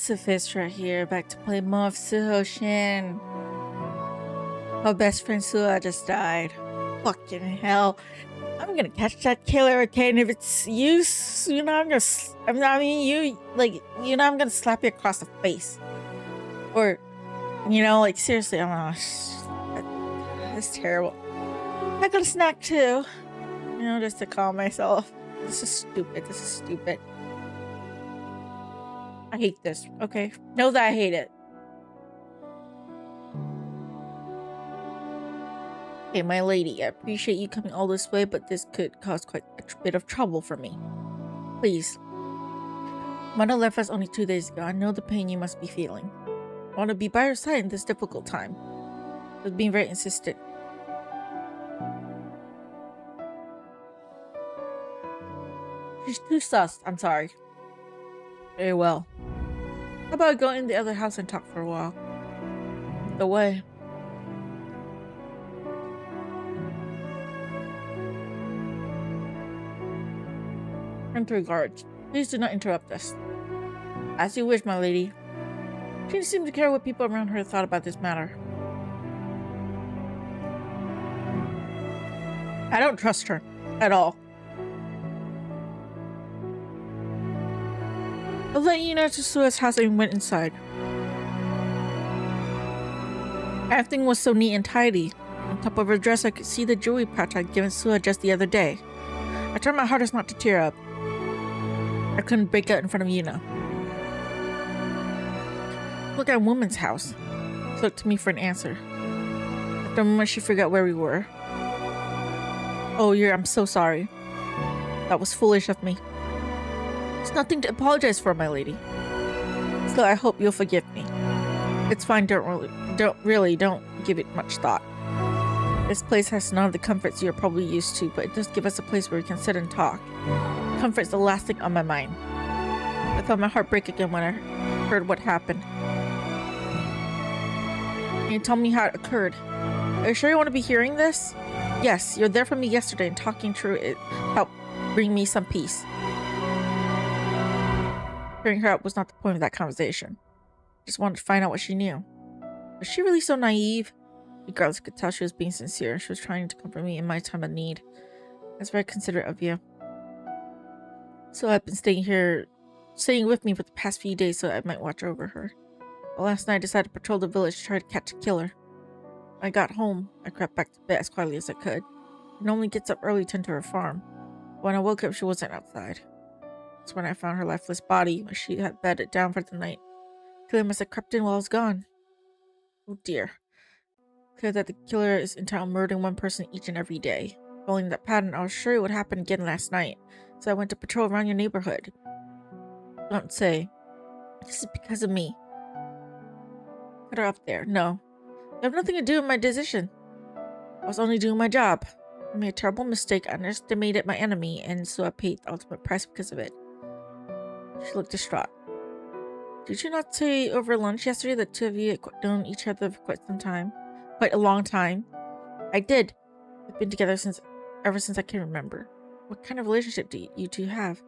Luphisra here, back to play more of Suhoshin. Our best friend Suha just died. Fucking hell. I'm gonna catch that killer again. If it's you, I'm gonna, I'm gonna slap you across the face. Or, seriously, I'm not, that's terrible. I got a snack too. Just to calm myself. This is stupid. I hate this, okay? Know that I hate it. Hey, my lady, I appreciate you coming all this way, but this could cause quite a bit of trouble for me. Please. Mother left us only 2 days ago. I know the pain you must be feeling. I want to be by your side in this difficult time. She was being very insistent. She's too sus. I'm sorry. Very well. How about I go in the other house and talk for a while? The way. And regards. Please do not interrupt us. As you wish, my lady. She didn't seem to care what people around her thought about this matter. I don't trust her. At all. I let Yuna to Sua's house and went inside. Everything was so neat and tidy. On top of her dress, I could see the jewelry pouch I'd given Suha just the other day. I tried my hardest not to tear up. I couldn't break out in front of Yuna. Look at a woman's house. She looked to me for an answer. After a moment, she forgot where we were. Oh, Yuri, I'm so sorry. That was foolish of me. It's nothing to apologize for, my lady. Still, I hope you'll forgive me. It's fine, don't give it much thought. This place has none of the comforts you're probably used to, but it does give us a place where we can sit and talk. Comfort's the last thing on my mind. I felt my heart break again when I heard what happened. Can you tell me how it occurred? Are you sure you want to be hearing this? Yes, you're there for me yesterday, and talking through it helped bring me some peace. Hearing her out was not the point of that conversation. I just wanted to find out what she knew. Was she really so naive? Regardless, I could tell she was being sincere. She was trying to comfort me in my time of need. That's very considerate of you. So I've been staying with me for the past few days so I might watch over her. Well, last night I decided to patrol the village to try to catch a killer. When I got home, I crept back to bed as quietly as I could. She normally gets up early to tend to her farm. When I woke up, she wasn't outside. That's when I found her lifeless body when she had bedded down for the night. Killer must have crept in while I was gone. Oh dear. Clear that the killer is intent on murdering one person each and every day. Following that pattern, I was sure it would happen again last night, so I went to patrol around your neighborhood. Don't say. This is because of me. Put her up there. No. You have nothing to do with my decision. I was only doing my job. I made a terrible mistake. I underestimated my enemy, and so I paid the ultimate price because of it. She looked distraught. Did you not say over lunch yesterday that two of you had known each other for quite some time? Quite a long time? I did. We've been together ever since I can remember. What kind of relationship do you two have?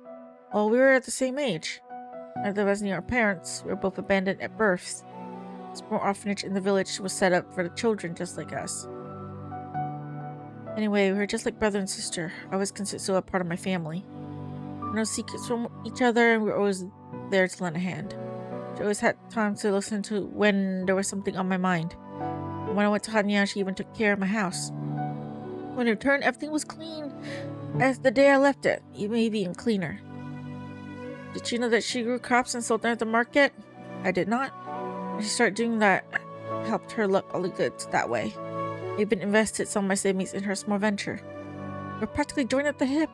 Well, we were at the same age. Neither of us knew our parents. We were both abandoned at births. A small orphanage in the village was set up for the children just like us. Anyway, we were just like brother and sister. I always considered Suha part of my family. No secrets from each other, and we were always there to lend a hand. She always had time to listen to when there was something on my mind. And when I went to Hanya, she even took care of my house. When I returned, everything was clean as the day I left it, maybe even cleaner. Did you know that she grew crops and sold them at the market? I did not. When she started doing that, helped her look all the goods that way. I even invested some of my savings in her small venture. We're practically joined at the hip.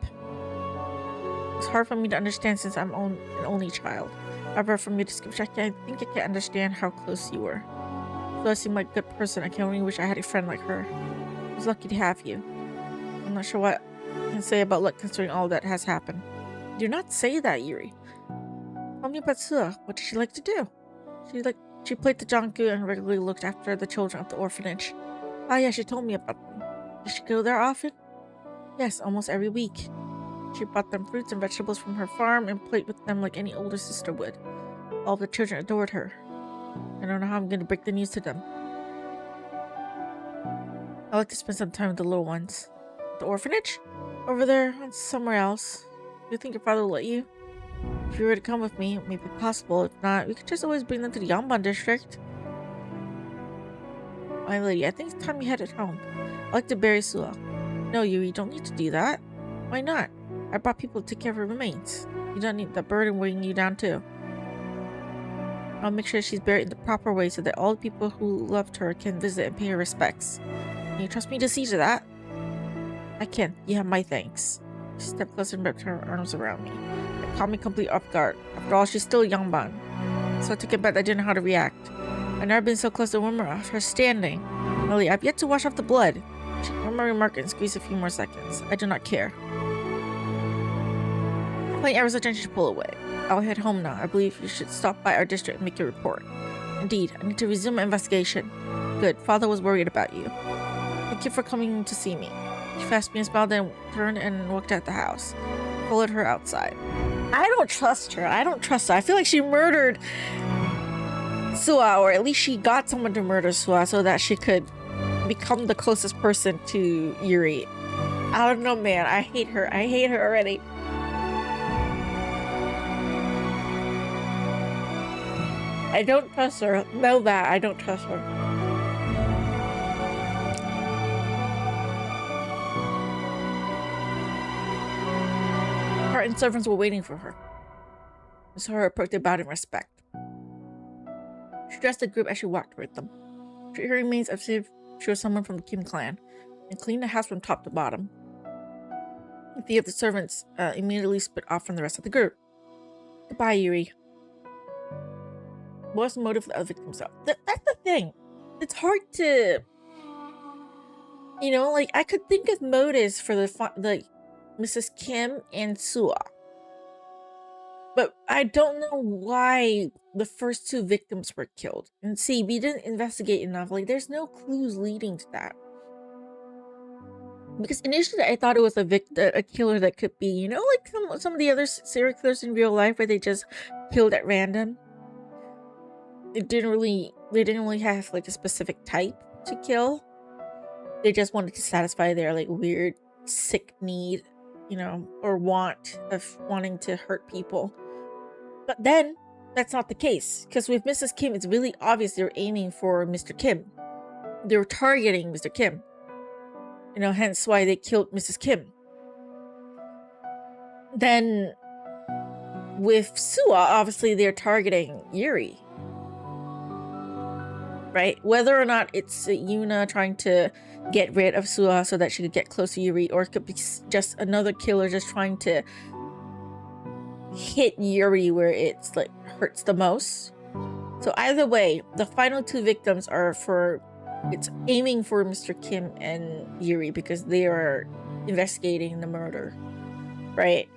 It's hard for me to understand since I'm an only child. However, from your description, I think I can understand how close you were. So I seem like a good person. I can only wish I had a friend like her. I was lucky to have you. I'm not sure what I can say about luck considering all that has happened. Do not say that, Yuri. Tell me about Suha. What did she like to do? She played the jonku and regularly looked after the children of the orphanage. Ah, yeah, she told me about them. Did she go there often? Yes, almost every week. She bought them fruits and vegetables from her farm and played with them like any older sister would. All of the children adored her. I don't know how I'm going to break the news to them. I like to spend some time with the little ones. The orphanage? Over there, and somewhere else. Do you think your father will let you? If you were to come with me, it may be possible. If not, we could just always bring them to the Yamban district. My lady, I think it's time you headed home. I like to bury Suha. No, Yuri, you don't need to do that. Why not? I brought people to take care of her remains. You don't need that burden weighing you down too. I'll make sure she's buried in the proper way so that all the people who loved her can visit and pay her respects. Can you trust me to see to that? I can. You have my thanks. She stepped closer and wrapped her arms around me. It caught me completely off guard. After all, she's still a young bun. So I took it back. I didn't know how to react. I've never been so close to a woman of her standing. Really, I've yet to wash off the blood. She ignored my remark and squeezed a few more seconds. I do not care. Playing ever so gently to pull away. I'll head home now. I believe you should stop by our district and make a report. Indeed, I need to resume my investigation. Good. Father was worried about you. Thank you for coming to see me. She fast me and smiled, then turned and walked out the house. I followed her outside. I don't trust her. I feel like she murdered Suha, or at least she got someone to murder Suha so that she could become the closest person to Yuri. I don't know, man. I hate her. I hate her already. I don't trust her. Know that. I don't trust her. Her and servants were waiting for her. I saw her approach, they bowed in respect. She addressed the group as she walked toward them. She remains as if she was someone from the Kim clan, and cleaned the house from top to bottom. The other servants immediately split off from the rest of the group. Goodbye, Yuri. What was the motive of the victims? That's the thing. It's hard to, like, I could think of motives for the Mrs. Kim and Suha, but I don't know why the first two victims were killed. And see, we didn't investigate enough. Like, there's no clues leading to that. Because initially I thought it was a killer that could be, like some of the other serial killers in real life where they just killed at random. They didn't really have like a specific type to kill. They just wanted to satisfy their like weird sick need, or want of wanting to hurt people. But then that's not the case, because with Mrs. Kim, it's really obvious they were aiming for Mr. Kim. They were targeting Mr. Kim. Hence why they killed Mrs. Kim. Then with Suha, obviously they're targeting Yuri. Right? Whether or not it's Yuna trying to get rid of Suha so that she could get close to Yuri, or it could be just another killer just trying to hit Yuri where it's like hurts the most. So either way, the final two victims it's aiming for Mr. Kim and Yuri because they are investigating the murder, right?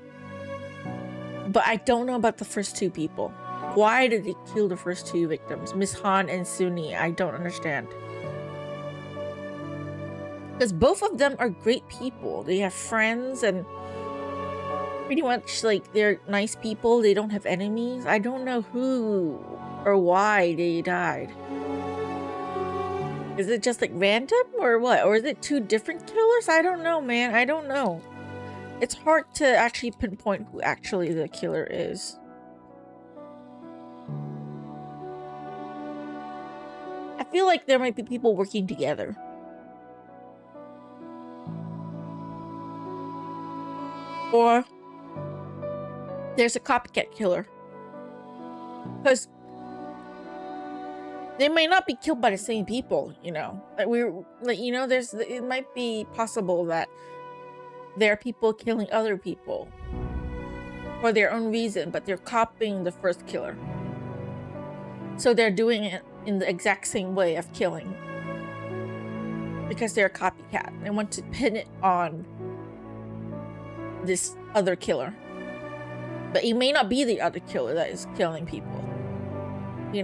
But I don't know about the first two people. Why did they kill the first two victims, Miss Han and Suni? I don't understand. Because both of them are great people. They have friends and pretty much like they're nice people. They don't have enemies. I don't know who or why they died. Is it just like random or what? Or is it two different killers? I don't know, man. I don't know. It's hard to actually pinpoint who actually the killer is. I feel like there might be people working together. Or there's a copycat killer. Because they may not be killed by the same people, it might be possible that there are people killing other people for their own reason, but they're copying the first killer. So they're doing it in the exact same way of killing because they're a copycat. They want to pin it on this other killer. But it may not be the other killer that is killing people, It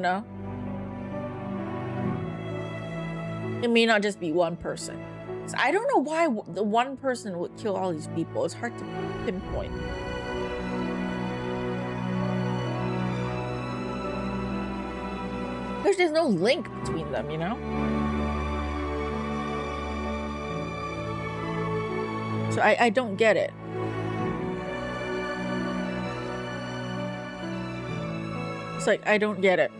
may not just be one person. So I don't know why the one person would kill all these people. It's hard to pinpoint. There's no link between them, you know? So I don't get it. It's like, I don't get it.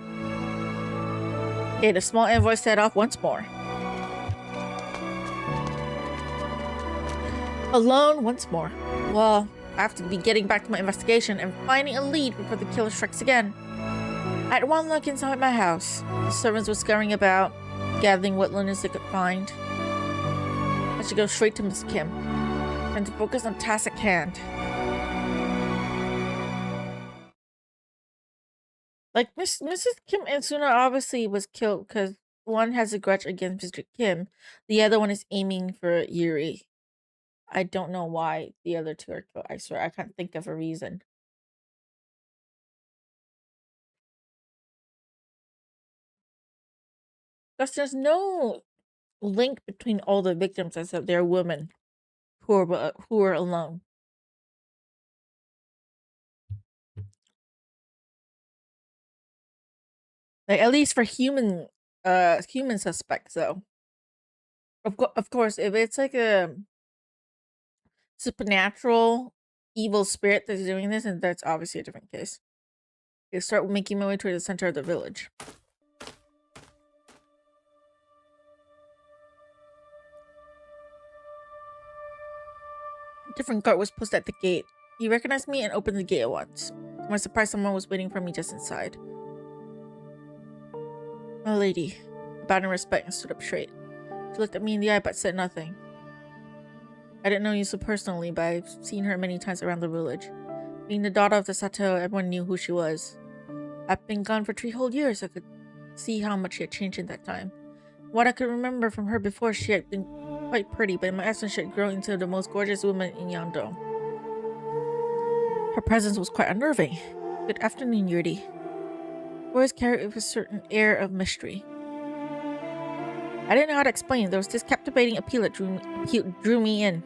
Okay, the small envoy set off once more. Alone once more. Well, I have to be getting back to my investigation and finding a lead before the killer strikes again. I had one look inside my house. The servants were scurrying about, gathering what linens they could find. I should go straight to Miss Kim and to focus on task at hand. Like, Mrs. Kim and Suna obviously was killed because one has a grudge against Mr. Kim. The other one is aiming for Yuri. I don't know why the other two are killed. I swear, I can't think of a reason. Because there's no link between all the victims except they're women who are alone. Like, at least for human suspects, though. Of course, if it's like a supernatural evil spirit that's doing this, and that's obviously a different case. I start making my way to the center of the village. A different guard was posted at the gate. He recognized me and opened the gate at once. To my surprise, someone was waiting for me just inside. My lady. I bowed in respect and stood up straight. She looked at me in the eye but said nothing. I didn't know you so personally, but I've seen her many times around the village. Being the daughter of the Sato, everyone knew who she was. I've been gone for 3 whole years. I could see how much she had changed in that time. What I could remember from her before, she had been quite pretty, but in my absence she had grown into the most gorgeous woman in Yando. Her presence was quite unnerving. Good afternoon, Yuri. Words carried with a certain air of mystery. I didn't know how to explain. There was this captivating appeal that drew me in.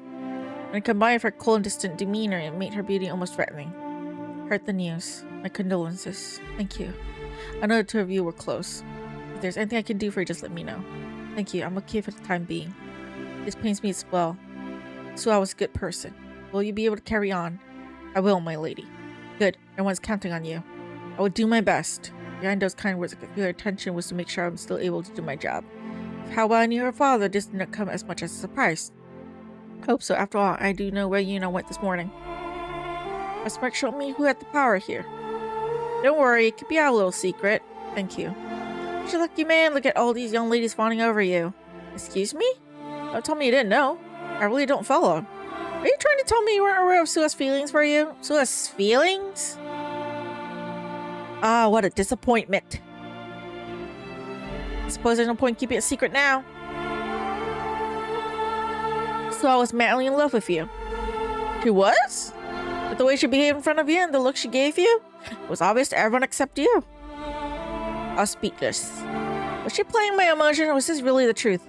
When combined with her cold and distant demeanor, it made her beauty almost threatening. Heard the news. My condolences. Thank you. I know the two of you were close. If there's anything I can do for you, just let me know. Thank you. I'm okay for the time being. This pains me as well. So I was a good person. Will you be able to carry on? I will, my lady. Good. Everyone's counting on you. I will do my best. Behind those kind words, I could feel her attention was to make sure I'm still able to do my job. How well I knew her father, this did not come as much as a surprise. Hope so. After all, I do know where Yuna went this morning. A smirk showed me who had the power here. Don't worry, it could be our little secret. Thank you. You're a lucky man. Look at all these young ladies fawning over you. Excuse me? Don't tell me you didn't know. I really don't follow. Are you trying to tell me you weren't aware of Sua's feelings for you? Sua's feelings? Ah, what a disappointment. I suppose there's no point keeping it a secret now. So I was madly in love with you. She was? But the way she behaved in front of you and the look she gave you, it was obvious to everyone except you. I was speechless. Was she playing my emotion, or was this really the truth?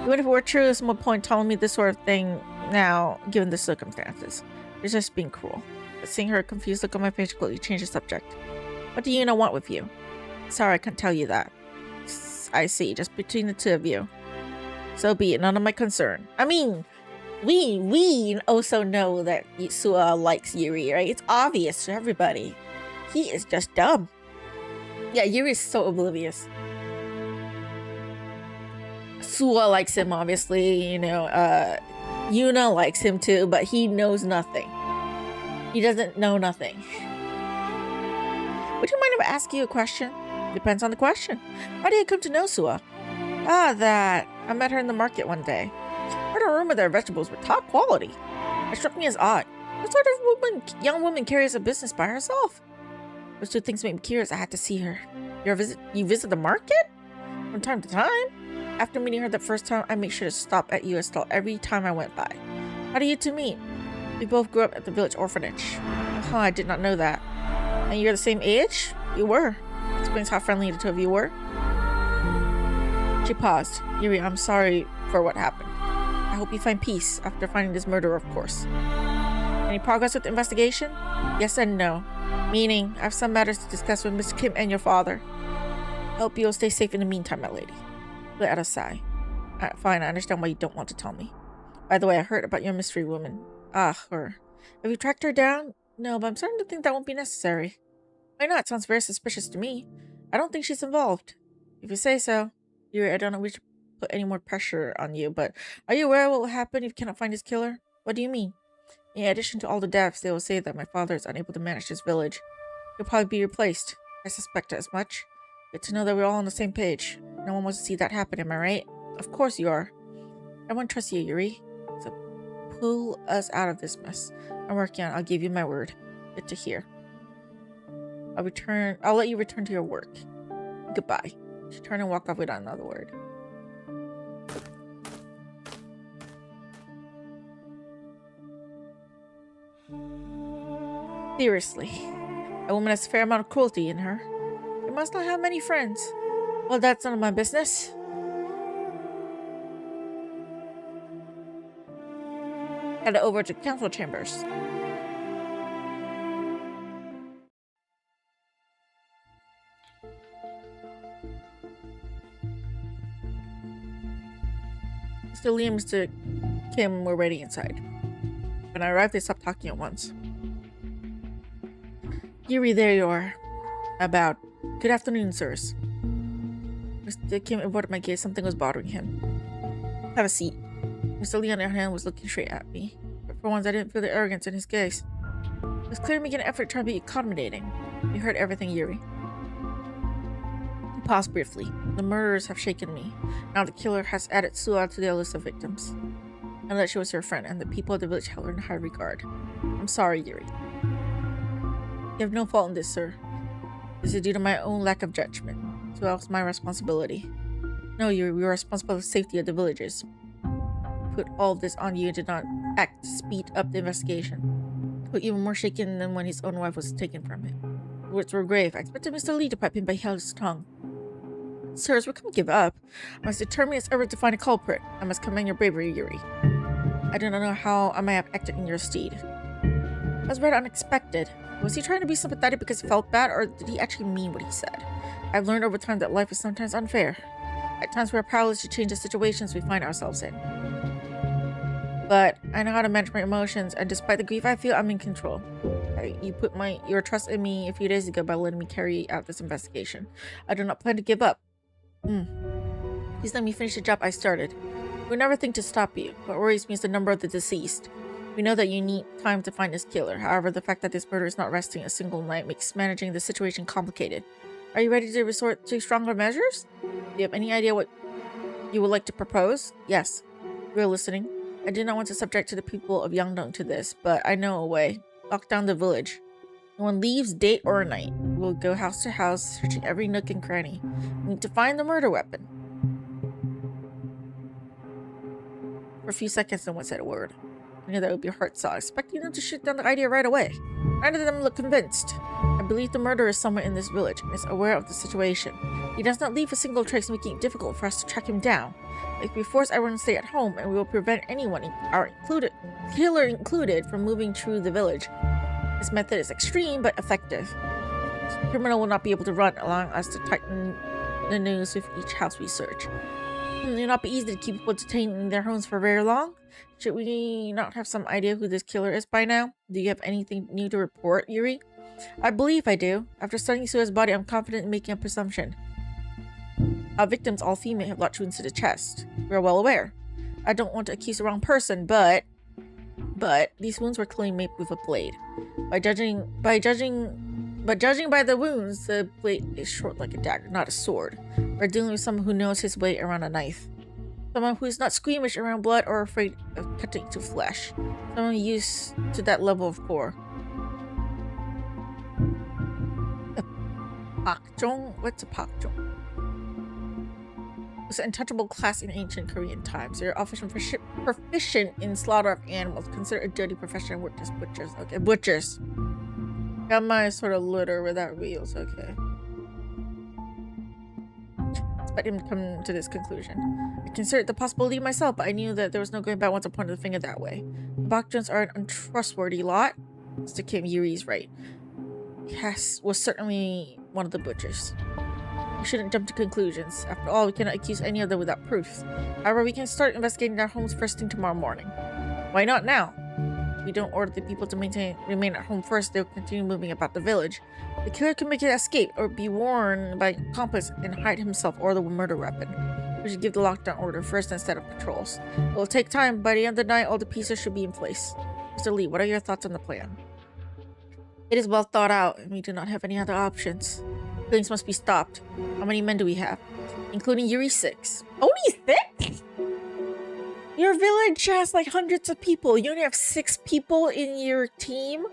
Even if it were true, there's no point telling me this sort of thing now, given the circumstances. It's just being cruel. But seeing her confused look on my face quickly changed the subject. What do Yuna want with you? Sorry, I can't tell you that. I see, just between the two of you. So be it, none of my concern. I mean, we also know that Sua likes Yuri, right? It's obvious to everybody. He is just dumb. Yeah, Yuri is so oblivious. Sua likes him, obviously, you know, Yuna likes him too, but he knows nothing. He doesn't know nothing. Would you mind if I ask you a question? Depends on the question. How do you come to know Sua? Ah, that. I met her in the market one day. I heard a rumor that her vegetables were top quality. It struck me as odd. What sort of young woman carries a business by herself? Those two things made me curious. I had to see her. You visit the market? From time to time? After meeting her the first time, I made sure to stop at U.S. stall every time I went by. How do you two meet? We both grew up at the village orphanage. Oh, I did not know that. And you're the same age? You were. Explains how friendly the two of you were. She paused. Yuri, I'm sorry for what happened. I hope you find peace after finding this murderer, of course. Any progress with the investigation? Yes and no. Meaning, I have some matters to discuss with Mr. Kim and your father. Hope you'll stay safe in the meantime, my lady. Let out a sigh. Fine, I understand why you don't want to tell me. By the way, I heard about your mystery woman. Ah, her. Have you tracked her down? No, but I'm starting to think that won't be necessary. Why not? Sounds very suspicious to me. I don't think she's involved. If you say so. Yuri, I don't know if we should put any more pressure on you, but are you aware of what will happen if you cannot find his killer? What do you mean? In addition to all the deaths, they will say that my father is unable to manage this village. He'll probably be replaced. I suspect as much. Good to know that we're all on the same page. No one wants to see that happen, am I right? Of course you are. I won't trust you, Yuri. So pull us out of this mess. I'm working on it. I'll give you my word. Good to hear. I'll let you return to your work. Goodbye. She turned and walked off without another word. Seriously. A woman has a fair amount of cruelty in her. She must not have many friends. Well, that's none of my business. Headed over to council chambers. Mr. Lee and Mr. Kim were waiting inside. When I arrived, they stopped talking at once. Yuri, there you are. Good afternoon, sirs. Mr. Kim avoided my gaze. Something was bothering him. Have a seat. Mr. Lee, on the other hand, was looking straight at me. But for once, I didn't feel the arrogance in his gaze. He was clearly making an effort trying to be accommodating. You heard everything, Yuri. He paused briefly. The murderers have shaken me. Now the killer has added Suha to their list of victims. And that she was her friend, and the people of the village held her in high regard. I'm sorry, Yuri. You have no fault in this, sir. This is due to my own lack of judgment. So that was my responsibility. No, Yuri, we were responsible for the safety of the villagers. Put all of this on you and did not act to speed up the investigation. He was even more shaken than when his own wife was taken from him. The words were grave. I expected Mr. Lee to pipe in, but he held his tongue. Sirs, we can't give up. I must determine its effort to find a culprit. I must commend your bravery, Yuri. I do not know how I might have acted in your stead. That was rather unexpected. Was he trying to be sympathetic because he felt bad, or did he actually mean what he said? I've learned over time that life is sometimes unfair. At times we are powerless to change the situations we find ourselves in. But I know how to manage my emotions, and despite the grief I feel, I'm in control. You put your trust in me a few days ago by letting me carry out this investigation. I do not plan to give up. Please let me finish the job I started. We would never think to stop you. What worries me is the number of the deceased. We know that you need time to find this killer. However, the fact that this murder is not resting a single night makes managing the situation complicated. Are you ready to resort to stronger measures? Do you have any idea what you would like to propose? Yes. We're listening. I do not want to subject to the people of Yangdong to this, but I know a way. Lock down the village. No one leaves day or night. We will go house to house, searching every nook and cranny. We need to find the murder weapon. For a few seconds, no one said a word. I knew that would be heart-saw, expecting them to shoot down the idea right away. Neither of them looked convinced. I believe the murderer is somewhere in this village and is aware of the situation. He does not leave a single trace, making it difficult for us to track him down. If we force everyone to stay at home, and we will prevent anyone, our killer included, from moving through the village. This method is extreme but effective. The criminal will not be able to run, allowing us to tighten the noose with each house we search. It will not be easy to keep people detained in their homes for very long. Should we not have some idea who this killer is by now? Do you have anything new to report, Yuri? I believe I do. After studying Suha's body, I'm confident in making a presumption. Our victims, all female, have large wounds to the chest. We are well aware. I don't want to accuse the wrong person, but these wounds were clearly made with a blade. Judging by the wounds, the blade is short like a dagger, not a sword. We're dealing with someone who knows his way around a knife. Someone who is not squeamish around blood or afraid of cutting to flesh. Someone used to that level of gore. A pakjong? What's a pakjong? It was an untouchable class in ancient Korean times. They are often proficient in slaughter of animals, considered a dirty profession and worked as butchers. Okay, butchers. Got my sort of litter without wheels, okay. I didn't come to this conclusion. I considered the possibility myself, but I knew that there was no going back once I pointed the finger that way. The Bakjons are an untrustworthy lot. Mr. Kim, Yuri's right. He was certainly one of the butchers. We shouldn't jump to conclusions. After all, we cannot accuse any of them without proofs. However, we can start investigating their homes first thing tomorrow morning. Why not now? If we don't order the people to remain at home first, they'll continue moving about the village. The killer can make it escape or be warned by an accomplice and hide himself or the murder weapon. We should give the lockdown order first instead of patrols. It will take time. By the end of the night, all the pieces should be in place. Mr. Lee, what are your thoughts on the plan? It is well thought out, and we do not have any other options. Killings must be stopped. How many men do we have? Including Yuri, 6. Only 6? Your village has like hundreds of people. You only have 6 people in your team?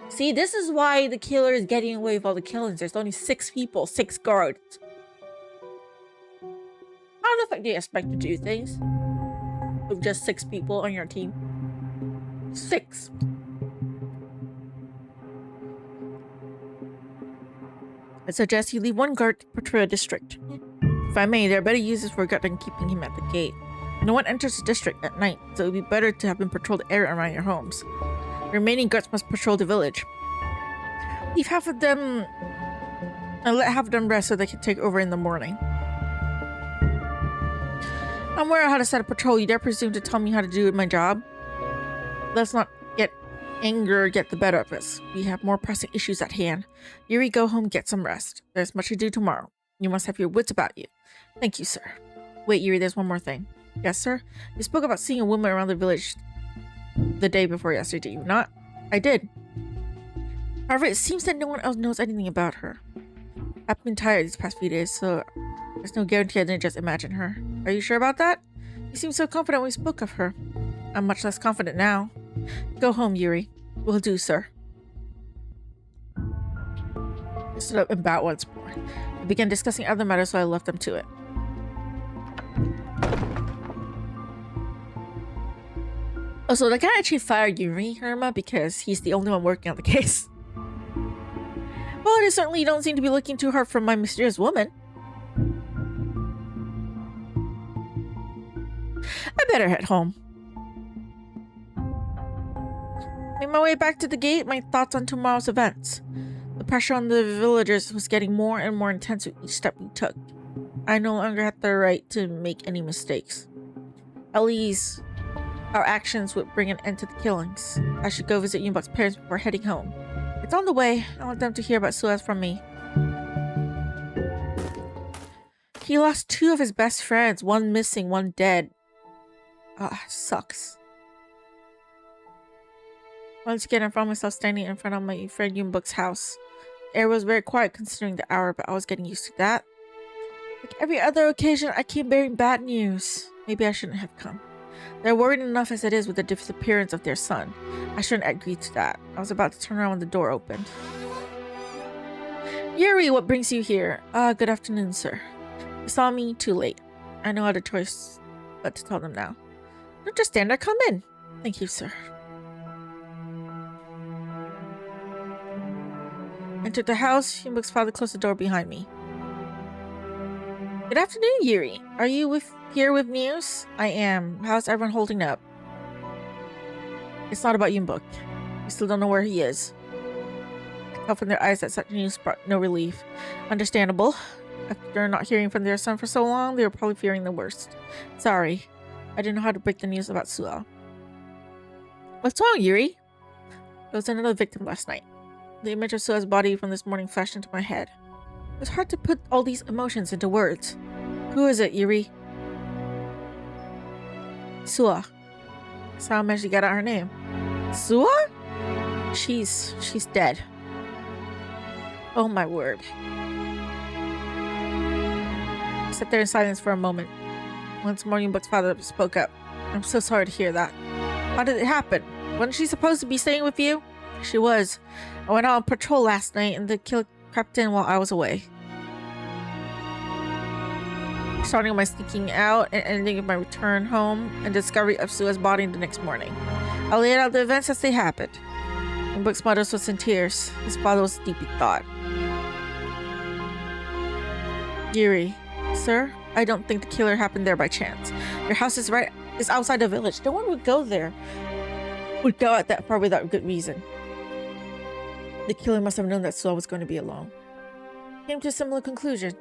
See, this is why the killer is getting away with all the killings. There's only 6 people, 6 guards. How the fuck do you expect to do things with just 6 people on your team? 6. I suggest you leave 1 guard to patrol the district. If I may, there are better uses for a guard than keeping him at the gate. No one enters the district at night, so it would be better to have him patrol the area around your homes. The remaining guards must patrol the village. Leave half of them and let half of them rest so they can take over in the morning. I'm aware of how to set a patrol. You dare presume to tell me how to do my job? Let's not get anger get the better of us. We have more pressing issues at hand. Yuri, go home, get some rest. There's much to do tomorrow. You must have your wits about you. Thank you, sir. Wait, Yuri, there's one more thing. Yes, sir? You spoke about seeing a woman around the village the day before yesterday, did you not? I did. However, it seems that no one else knows anything about her. I've been tired these past few days, so there's no guarantee I didn't just imagine her. Are you sure about that? You seem so confident when we spoke of her. I'm much less confident now. Go home, Yuri. Will do, sir. I stood up and bowed once more. We began discussing other matters, so I left them to it. Oh, so they can't actually fire Yuri, Irma, because he's the only one working on the case. Well, it is certainly you don't seem to be looking too hard for my mysterious woman. I better head home. Made my way back to the gate, my thoughts on tomorrow's events. The pressure on the villagers was getting more and more intense with each step we took. I no longer had the right to make any mistakes. At least, our actions would bring an end to the killings. I should go visit Yunbok's parents before heading home. It's on the way. I want them to hear about Suez from me. He lost 2 of his best friends. 1 missing, 1 dead. Ah, sucks. Once again, I found myself standing in front of my friend Yunbok's house. The air was very quiet considering the hour, but I was getting used to that. Like every other occasion, I came bearing bad news. Maybe I shouldn't have come. They're worried enough as it is with the disappearance of their son. I shouldn't agree to that. I was about to turn around when the door opened. Yuri, what brings you here? Good afternoon, sir. You saw me too late. I no other choice but to tell them now. Don't just stand there, come in. Thank you, sir. Entered the house. Yunbok's father closed the door behind me. Good afternoon, Yuri. Are you here with news? I am. How's everyone holding up? It's not about Yunbok. We still don't know where he is. I could tell from their eyes that such news brought no relief. Understandable. After not hearing from their son for so long, they were probably fearing the worst. Sorry. I didn't know how to break the news about Suo. What's wrong, Yuri? There was another victim last night. The image of Suo's body from this morning flashed into my head. It was hard to put all these emotions into words. Who is it, Yuri? Suo. That's how I managed to get out her name. Suo? She's dead. Oh my word. I sat there in silence for a moment. Once more, Yunbok's father spoke up. I'm so sorry to hear that. How did it happen? Wasn't she supposed to be staying with you? She was. I went out on patrol last night and the killer crept in while I was away. Starting my sneaking out and ending with my return home and discovery of Suo's body the next morning. I laid out the events as they happened. Yunbok's mother was in tears. His father was deep in thought. Yuri, sir, I don't think the killer happened there by chance. Your house is outside the village. No one would go there. Would go at that far without good reason. The killer must have known that Suha was going to be alone. Came to a similar conclusion.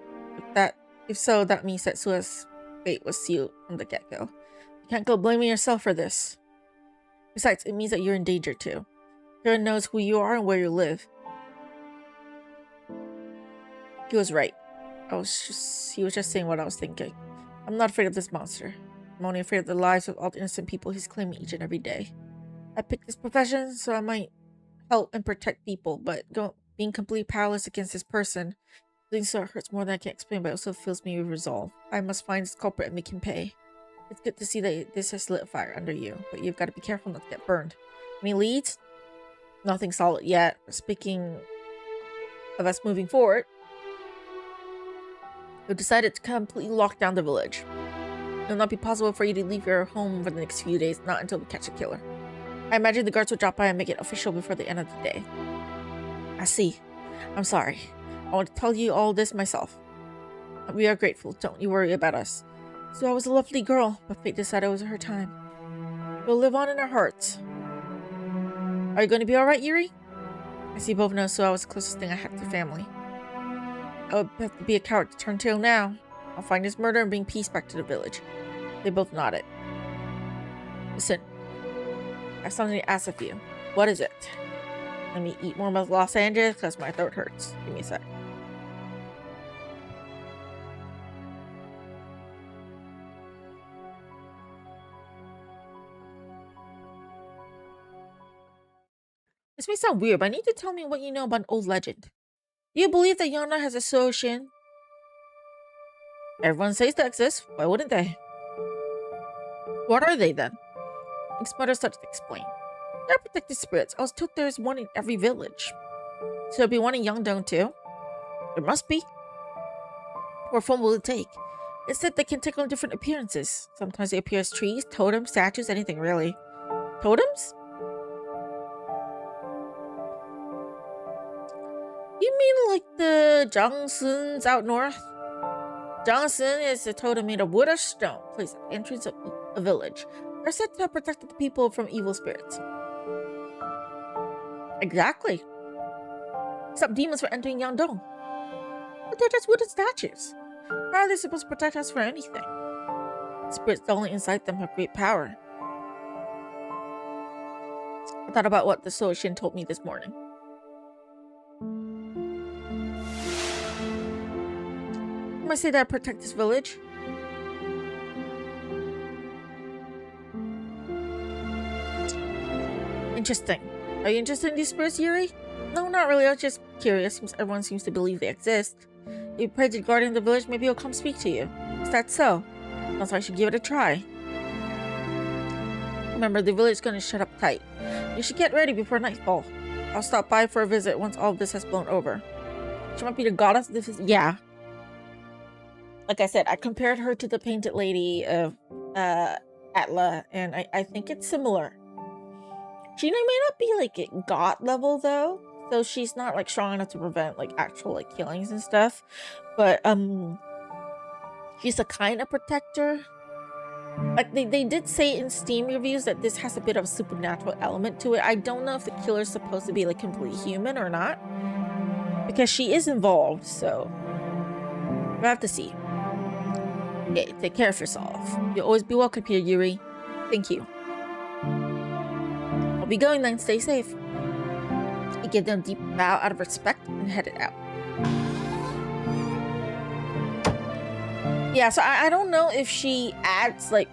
If so, that means that Sua's fate was sealed from the get-go. You can't go blaming yourself for this. Besides, it means that you're in danger too. Kira knows who you are and where you live. He was right. He was just saying what I was thinking. I'm not afraid of this monster. I'm only afraid of the lives of all the innocent people he's claiming each and every day. I picked this profession so I might help and protect people, but being completely powerless against this person, feeling so hurts more than I can explain, but it also fills me with resolve. I must find this culprit and make him pay. It's good to see that this has lit a fire under you, but you've got to be careful not to get burned. Any leads? Nothing solid yet. Speaking of us moving forward, we've decided to completely lock down the village. It will not be possible for you to leave your home for the next few days, not until we catch a killer. I imagine the guards will drop by and make it official before the end of the day. I see. I'm sorry. I want to tell you all this myself. We are grateful. Don't you worry about us. So I was a lovely girl, but fate decided it was her time. We'll live on in our hearts. Are you going to be alright, Yuri? As you both know, so I was the closest thing I had to family. I would have to be a coward to turn tail now. I'll find his murder and bring peace back to the village. They both nodded. Listen, I have something to ask of you. What is it? Let me eat more of Los Angeles because my throat hurts. Give me a sec. This may sound weird, but I need to tell me what you know about an old legend. Do you believe that Yona has a Suhoshin? Everyone says they exist. Why wouldn't they? What are they then? Explorers started to explain. They're protected spirits. I was told there's one in every village. So there'll be one in Yangdong too? There must be. What form will it take? It said they can take on different appearances. Sometimes they appear as trees, totems, statues, anything really. Totems? You mean like the Jiangsuns out north? Jiangsun is a totem made of wood or stone, placed at the entrance of a village. They're said to have protected the people from evil spirits. Exactly. Stop demons from entering Yangdong. But they're just wooden statues. How are they supposed to protect us from anything? Spirits that only inside them have great power. I thought about what the Suhoshin told me this morning. I might say that I protect this village. Interesting. Are you interested in these spirits, Yuri? No, not really. I was just curious, since everyone seems to believe they exist. If you pray to the guardian of the village, maybe he'll come speak to you. Is that so? Sounds like I should give it a try. Remember, the village is going to shut up tight. You should get ready before nightfall. I'll stop by for a visit once all of this has blown over. She might be the goddess. Yeah. Like I said, I compared her to the painted lady of Atla, and I think it's similar. She may not be like at god level though, so she's not like strong enough to prevent like actual like killings and stuff. But she's a kind of protector. Like they did say in Steam reviews that this has a bit of a supernatural element to it. I don't know if the killer's supposed to be like completely human or not, because she is involved. So we'll have to see. Okay, take care of yourself. You'll always be welcome here, Yuri. Thank you. I'll be going then. Stay safe. I give them a deep bow out of respect and headed out. Yeah, so I don't know if she adds like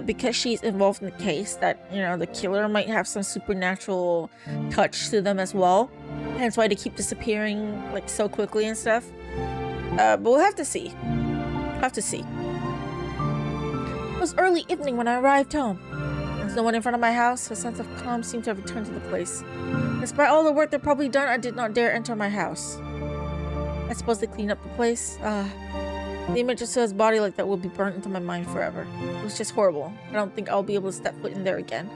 because she's involved in the case that, you know, the killer might have some supernatural touch to them as well. Hence why they keep disappearing like so quickly and stuff. But we'll have to see. Have to see. It was early evening when I arrived home. There's no one in front of my house. A sense of calm seemed to have returned to the place. Despite all the work they'd probably done, I did not dare enter my house. I suppose they cleaned up the place. The image of Suha's body like that will be burnt into my mind forever. It was just horrible. I don't think I'll be able to step foot in there again.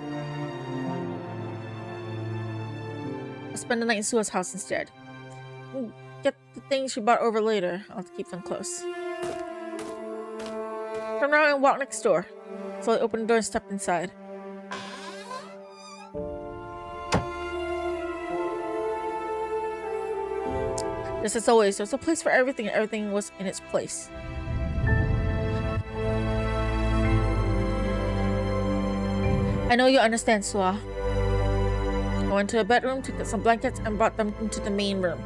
I'll spend the night in Suha's house instead. Get the things she brought over later. I'll have to keep them close. Turned around and walked next door. So I opened the door and stepped inside. Just as always, there's a place for everything, and everything was in its place. I know you understand, Suha. I went to a bedroom, took out some blankets, and brought them into the main room.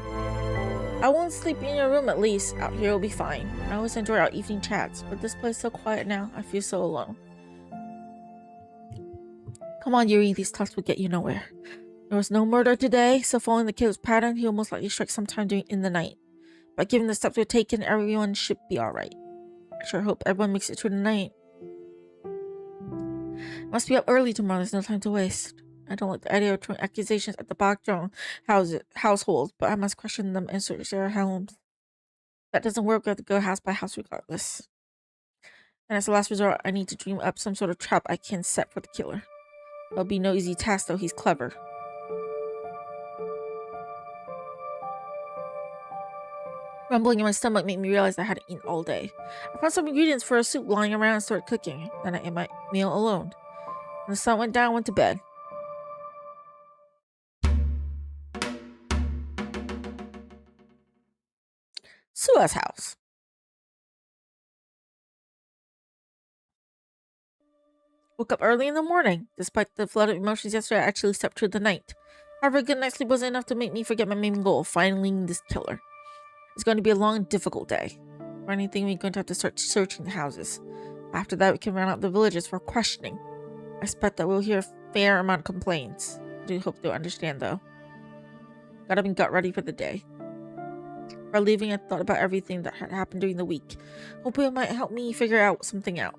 I won't sleep in your room at least. Out here will be fine. I always enjoy our evening chats, but this place is so quiet now. I feel so alone. Come on, Yuri, these talks will get you nowhere. There was no murder today, so following the killer's pattern, he will most likely strike sometime in the night. But given the steps we've taken, everyone should be alright. I sure hope everyone makes it through the night. Must be up early tomorrow, there's no time to waste. I don't like the idea of throwing accusations at the Bakjong household, but I must question them and search their homes. If that doesn't work, we have to go house by house regardless. And as a last resort, I need to dream up some sort of trap I can set for the killer. It'll be no easy task, though. He's clever. Rumbling in my stomach made me realize I hadn't eaten all day. I found some ingredients for a soup lying around and started cooking. Then I ate my meal alone. When the sun went down, I went to bed. Sua's house. Woke up early in the morning. Despite the flood of emotions yesterday, I actually slept through the night. However, a good night's sleep wasn't enough to make me forget my main goal, finding this killer. It's going to be a long and difficult day. For anything, we're going to have to start searching the houses. After that, we can round out the villages for questioning. I expect that we'll hear a fair amount of complaints. I do hope they'll understand, though. Gotta be got ready for the day. While leaving, I thought about everything that had happened during the week, hoping it might help me figure something out.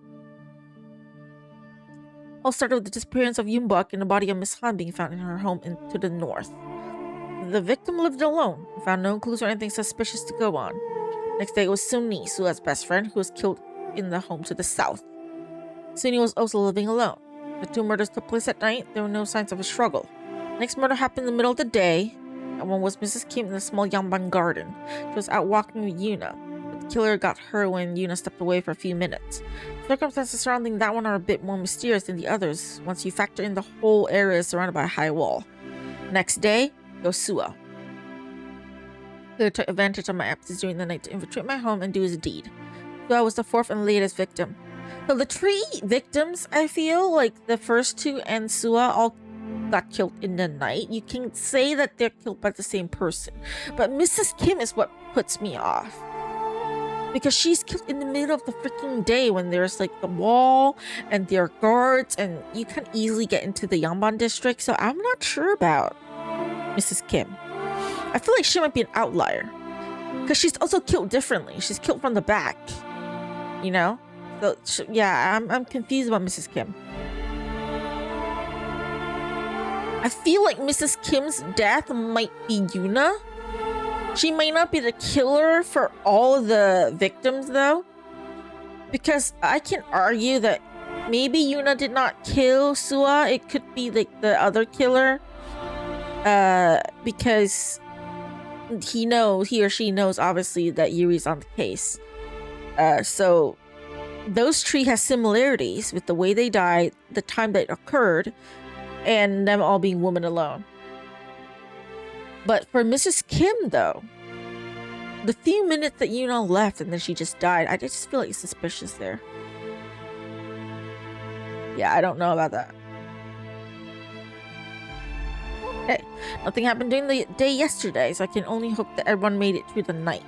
All started with the disappearance of Yumbok and the body of Miss Han being found in her home to the north. The victim lived alone and found no clues or anything suspicious to go on. Next day, it was Sunni, Sua's best friend, who was killed in the home to the south. Sunni was also living alone. The two murders took place at night. There were no signs of a struggle. Next murder happened in the middle of the day. That one was Mrs. Kim in the small Yangban garden. She was out walking with Yuna, but the killer got her when Yuna stepped away for a few minutes. Circumstances surrounding that one are a bit more mysterious than the others, once you factor in the whole area is surrounded by a high wall. Next day, goes Suha. Killer took advantage of my absence during the night to infiltrate my home and do his deed. Suha was the fourth and latest victim. So the three victims, I feel like the first two and Suha all got killed in the night. You can say that they're killed by the same person, but Mrs. Kim is what puts me off, because she's killed in the middle of the freaking day when there's like the wall and there are guards and you can easily get into the Yangban district. So I'm not sure about Mrs. Kim. I feel like she might be an outlier because she's also killed differently. She's killed from the back, you know. So yeah, I'm confused about Mrs. Kim. I feel like Mrs. Kim's death might be Yuna. She might not be the killer for all the victims, though. Because I can argue that maybe Yuna did not kill Suha. It could be like the other killer. Because he or she knows, obviously, that Yuri's on the case. So those three has similarities with the way they died, the time that it occurred, and them all being women alone. But for Mrs. Kim, though, the few minutes that Yuna left and then she just died, I just feel like it's suspicious there. Yeah, I don't know about that. Okay, nothing happened during the day yesterday, so I can only hope that everyone made it through the night.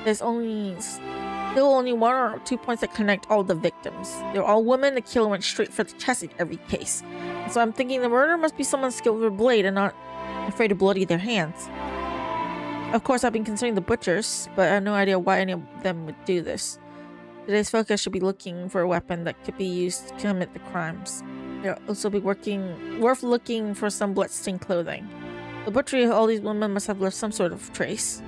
There's still only 1 or 2 points that connect all the victims. They're all women. The killer went straight for the chest in every case. So I'm thinking the murderer must be someone skilled with a blade and not afraid to bloody their hands. Of course, I've been considering the butchers, but I have no idea why any of them would do this. Today's focus should be looking for a weapon that could be used to commit the crimes. They'll also be worth looking for some bloodstained clothing. The butchery of all these women must have left some sort of trace.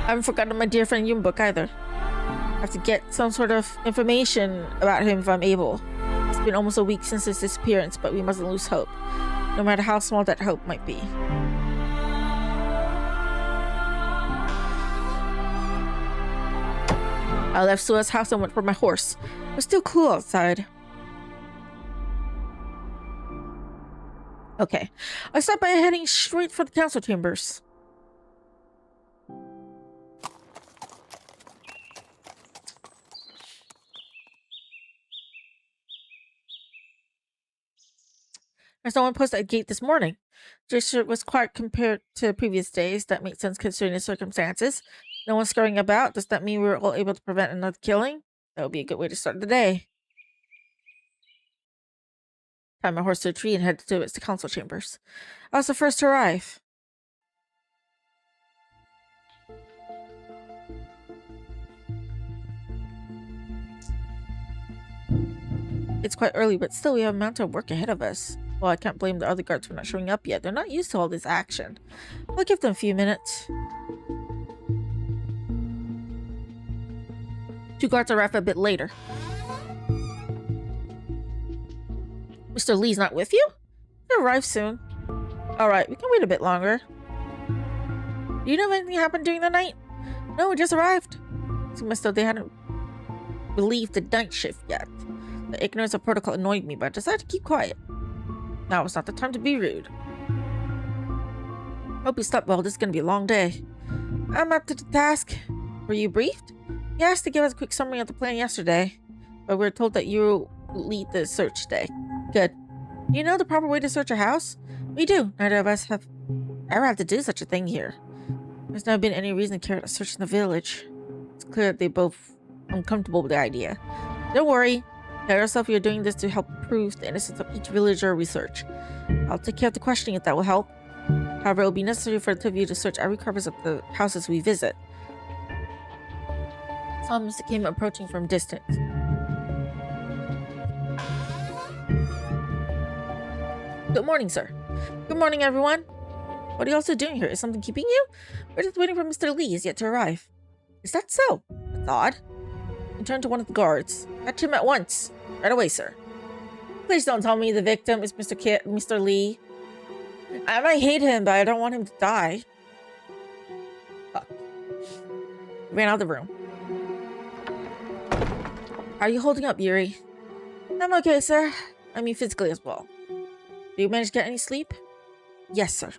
I haven't forgotten my dear friend Yumbuk either. I have to get some sort of information about him if I'm able. It's been almost a week since his disappearance, but we mustn't lose hope, no matter how small that hope might be. I left Sua's house and went for my horse. It was still cool outside. Okay, I stopped by heading straight for the council chambers. There's no one posted at the gate this morning. Gesture was quiet compared to previous days. That makes sense considering the circumstances. No one scurrying about. Does that mean we were all able to prevent another killing? That would be a good way to start the day. Tied my horse to a tree and headed to its council chambers. I was the first to arrive. It's quite early, but still we have a mountain of work ahead of us. Well, I can't blame the other guards for not showing up yet. They're not used to all this action. I'll give them a few minutes. 2 guards arrive a bit later. Mr. Lee's not with you? He'll arrive soon. Alright, we can wait a bit longer. Do you know if anything happened during the night? No, we just arrived. Seems as though they hadn't relieved the night shift yet. The ignorance of protocol annoyed me, but I decided to keep quiet. Now it's not the time to be rude. Hope you slept well. This is going to be a long day. I'm up to the task. Were you briefed? You asked to give us a quick summary of the plan yesterday, but we were told that you will lead the search today. Good. You know the proper way to search a house? We do. Neither of us have ever had to do such a thing here. There's never been any reason to carry out a search in the village. It's clear that they both uncomfortable with the idea. Don't worry. Tell yourself you're doing this to help prove the innocence of each villager we search. I'll take care of the questioning if that will help. However, it will be necessary for the two of you to search every crevice of the houses we visit. Saw Mr. Kim approaching from distance. Good morning, sir. Good morning, everyone. What are you also doing here? Is something keeping you? We're just waiting for Mr. Lee. He's yet to arrive. Is that so? That's odd. I turned to one of the guards. Catch him at once. Right away, sir. Please don't tell me the victim is Mr. Lee. I might hate him, but I don't want him to die. Fuck. Ran out of the room. How are you holding up, Yuri? I'm okay, sir. I mean physically as well. Do you manage to get any sleep? Yes, sir.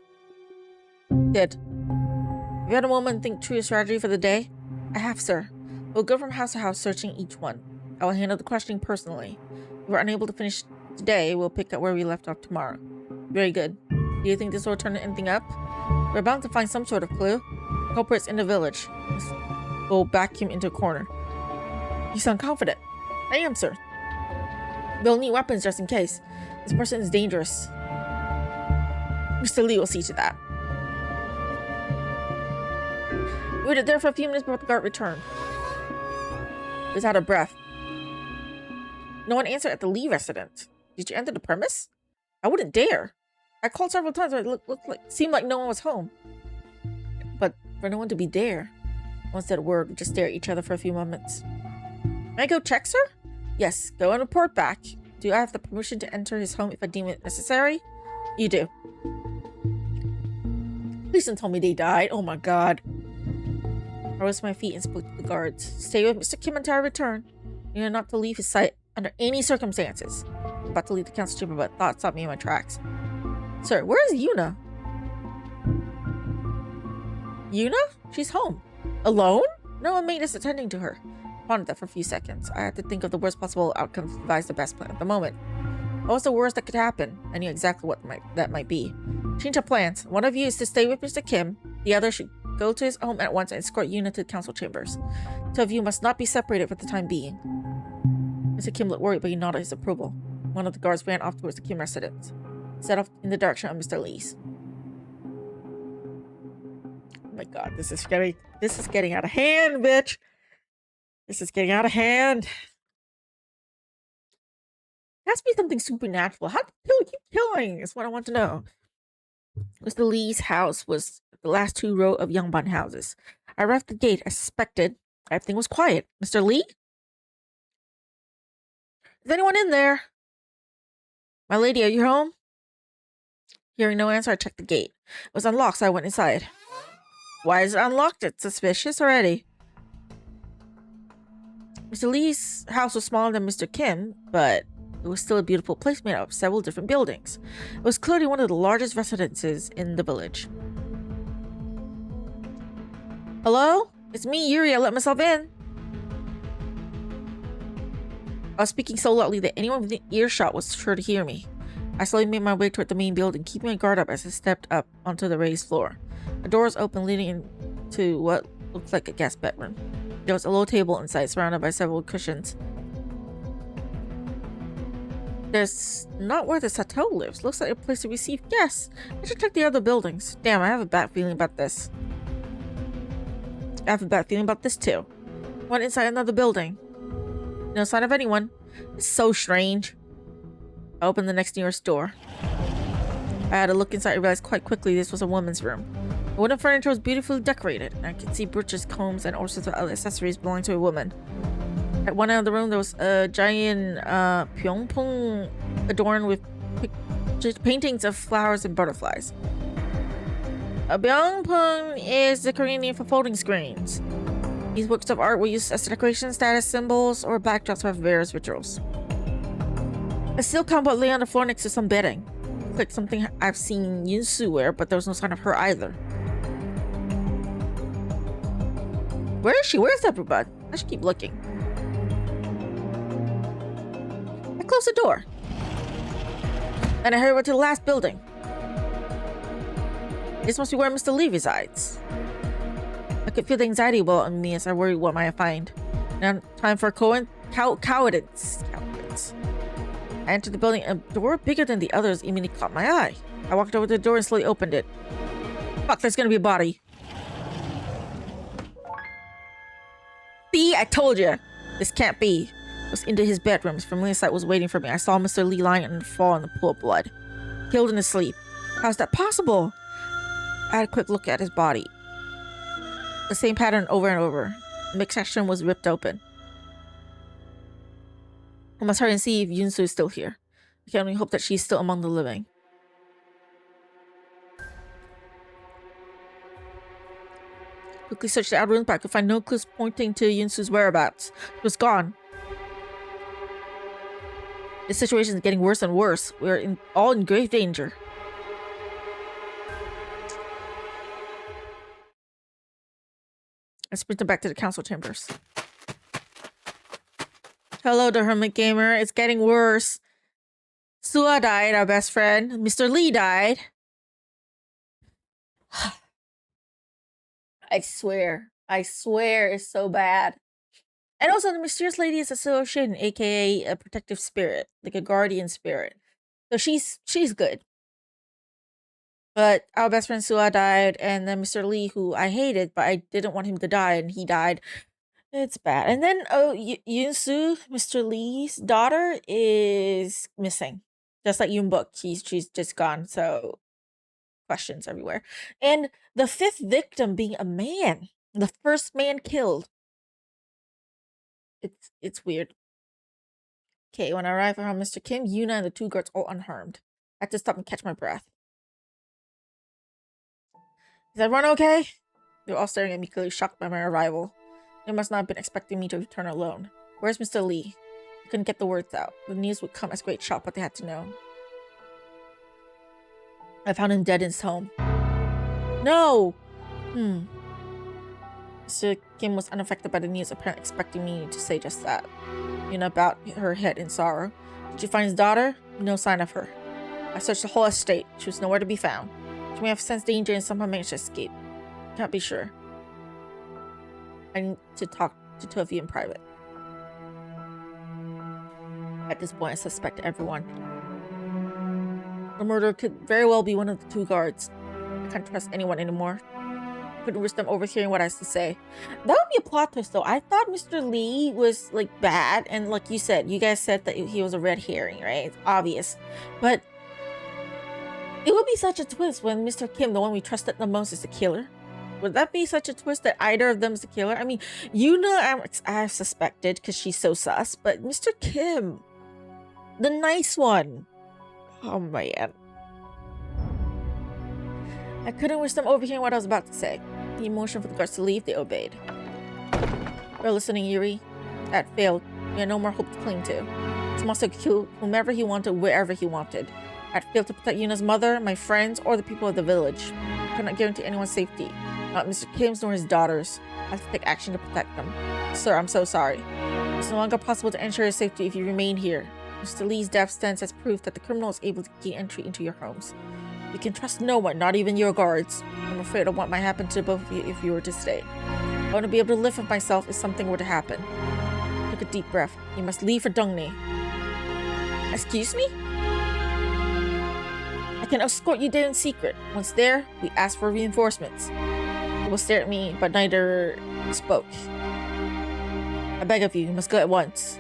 Good. Have you had a moment to think through your strategy for the day? I have, sir. We'll go from house to house searching each one. I will handle the questioning personally. If we're unable to finish today, we'll pick up where we left off tomorrow. Very good. Do you think this will turn anything up? We're bound to find some sort of clue. The culprit's in the village. We'll back him into a corner. You sound confident. I am, sir. We'll need weapons just in case. This person is dangerous. Mr. Lee will see to that. We waited there for a few minutes before the guard returned. He was out of breath. No one answered at the Lee residence. Did you enter the premise? I wouldn't dare. I called several times, but it seemed like no one was home. But for no one to be there, no one said a word. We just stared at each other for a few moments. May I go check, sir? Yes, go and report back. Do I have the permission to enter his home if I deem it necessary? You do. Please don't tell me they died. Oh my god. I rose to my feet and spoke to the guards. Stay with Mr. Kim until I return. You are not to leave his sight under any circumstances. I was about to leave the council chamber, but thought stopped me in my tracks. Sir, where is Yuna? Yuna? She's home. Alone? No one made us attending to her. I pondered that for a few seconds. I had to think of the worst possible outcomes to devise the best plan at the moment. What was the worst that could happen? I knew exactly what that might be. Change of plans. One of you is to stay with Mr. Kim. The other should go to his home at once and escort Yuna to the council chambers. Two of you must not be separated for the time being. Mr. Kim looked worried, but he nodded his approval. One of the guards ran off towards the Kim residence. Set off in the direction of Mr. Lee's. Oh my god, this is getting out of hand, bitch. This is getting out of hand. It has to be something supernatural. How did the killer keep killing? Is what I want to know. Mr. Lee's house was the last 2 rows of Yongbon houses. I arrived at the gate. I suspected everything was quiet. Mr. Lee? Is anyone in there? My lady, are you home? Hearing no answer, I checked the gate. It was unlocked, so I went inside. Why is it unlocked? It's suspicious already. Mr. Lee's house was smaller than Mr. Kim, but it was still a beautiful place made up of several different buildings. It was clearly one of the largest residences in the village. Hello? It's me, Yuri. I let myself in. I was speaking so loudly that anyone within earshot was sure to hear me. I slowly made my way toward the main building, keeping my guard up as I stepped up onto the raised floor. The door was open, leading into what looked like a guest bedroom. There was a low table inside, surrounded by several cushions. That's not where the chateau lives. Looks like a place to receive guests. I should check the other buildings. Damn, I have a bad feeling about this. I have a bad feeling about this too. Went inside another building. No sign of anyone. It's so strange. I opened the next nearest door. I had a look inside and realized quite quickly this was a woman's room. The wooden furniture was beautifully decorated, and I could see brooches, combs, and all sorts of other accessories belonging to a woman. At one end of the room, there was a giant pyeongpong adorned with paintings of flowers and butterflies. A pyeongpong is the Korean name for folding screens. These works of art were used as decoration, status symbols, or backdrops for various rituals. A steel compote lay on the floor next to some bedding. Looked like something I've seen Yunsu wear, but there was no sign of her either. Where is she? Where's everybody? I should keep looking. I closed the door. And I hurried over to the last building. This must be where Mr. Lee resides. I could feel the anxiety well on me as I worried what might I find. Now, time for cowardice. I entered the building. A door bigger than the others immediately caught my eye. I walked over to the door and slowly opened it. Fuck, there's gonna be a body. See, I told you. This can't be. I was into his bedroom. His familiar sight was waiting for me. I saw Mr. Lee lying and fall in the pool of blood. Killed in his sleep. How's that possible? I had a quick look at his body. The same pattern over and over. The midsection was ripped open. I must hurry and see if Yunsu is still here. I can only hope that she's still among the living. Quickly searched the outer room, but I could find no clues pointing to Yunsu's whereabouts. It was gone. This situation is getting worse and worse. We're all in grave danger. I sprinted back to the council chambers. Hello, the Hermit Gamer. It's getting worse. Sua died, our best friend. Mr. Lee died. I swear it's so bad. And also, the mysterious lady is a Suhoshin, aka a protective spirit, like a guardian spirit. So she's good. But our best friend Sua died, and then Mr. Lee, who I hated, but I didn't want him to die, and he died. It's bad. And then Yunsu, Mr. Lee's daughter, is missing. Just like Yoonbuk, she's just gone. So questions everywhere. And the fifth victim being a man, the first man killed. It's weird. Okay, when I arrived around Mr. Kim, Yuna and the two guards all unharmed. I had to stop and catch my breath. Is everyone okay? They were all staring at me, clearly shocked by my arrival. They must not have been expecting me to return alone. Where's Mr. Lee? I couldn't get the words out. The news would come as a great shock, but they had to know. I found him dead in his home. No! Mr. Kim was unaffected by the news, apparently expecting me to say just that. Yuna bowed her head in sorrow. Did you find his daughter? No sign of her. I searched the whole estate. She was nowhere to be found. She may have sensed danger and somehow managed to escape. Can't be sure. I need to talk to two of you in private. At this point, I suspect everyone. The murderer could very well be one of the two guards. I can't trust anyone anymore. Couldn't risk them overhearing what I has to say. That would be a plot twist, though. I thought Mr. Lee was like bad, and like you said, you guys said that he was a red herring, right? It's obvious, but it would be such a twist when Mr. Kim, the one we trusted the most, is the killer. Would that be such a twist that either of them is the killer? I mean, Yuna, I've suspected because she's so sus, but Mr. Kim, the nice one. Oh man. I couldn't wish them overhearing what I was about to say. The emotion for the guards to leave, they obeyed. We're listening, Yuri. That failed. We had no more hope to cling to. This monster could kill whomever he wanted, wherever he wanted. I'd failed to protect Yuna's mother, my friends, or the people of the village. I could not guarantee anyone's safety. Not Mr. Kim's nor his daughters. I have to take action to protect them. Sir, I'm so sorry. It's no longer possible to ensure his safety if you remain here. Mr. Lee's death stands as proof that the criminal is able to gain entry into your homes. You can trust no one, not even your guards. I'm afraid of what might happen to both of you if you were to stay. I want to be able to live with myself if something were to happen. Take a deep breath. You must leave for Dongne. Excuse me? I can escort you there in secret. Once there, we ask for reinforcements. They will stare at me, but neither spoke. I beg of you, you must go at once.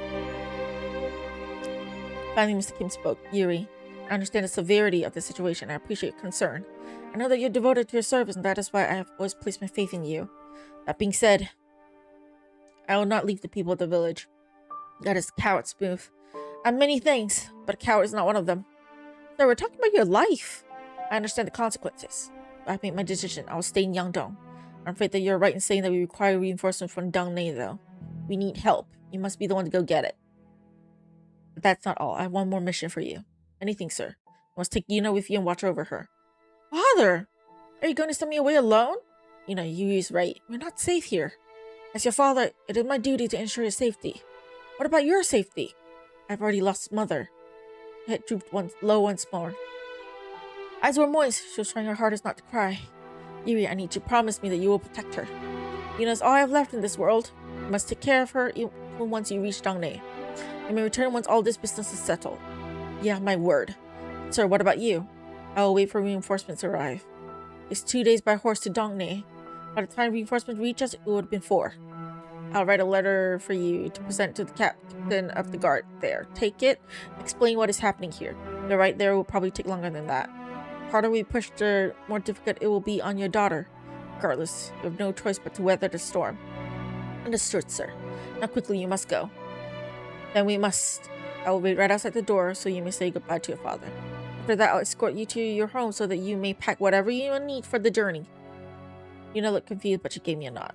Finally, Mr. Kim spoke. Yuri, I understand the severity of the situation. I appreciate your concern. I know that you're devoted to your service, and that is why I have always placed my faith in you. That being said, I will not leave the people of the village. That is coward's move. I'm many things, but a coward is not one of them. Sir, we're talking about your life. I understand the consequences. I've made my decision. I will stay in Yangdong. I'm afraid that you're right in saying that we require reinforcements from Dongne, though. We need help. You must be the one to go get it. But that's not all. I have one more mission for you. Anything, sir. You must take Yuna with you and watch over her. Father! Are you going to send me away alone? Yuri's right. We're not safe here. As your father, it is my duty to ensure your safety. What about your safety? I've already lost mother. Her head drooped low once more. Eyes were moist. She was trying her hardest not to cry. Yuri, I need you to promise me that you will protect her. Yuna is all I have left in this world. You must take care of her even once you reach Dongne. You may return once all this business is settled. You have my word. Sir, what about you? I will wait for reinforcements to arrive. It's 2 days by horse to Dongne. By the time reinforcements reach us, it would have been 4. I'll write a letter for you to present to the captain of the guard there. Take it. Explain what is happening here. The right there will probably take longer than that. The harder we push, the more difficult it will be on your daughter. Regardless, you have no choice but to weather the storm. Understood, sir. Now quickly, you must go. Then we must. I will wait right outside the door so you may say goodbye to your father. After that, I'll escort you to your home so that you may pack whatever you need for the journey. Yuna looked confused, but she gave me a nod.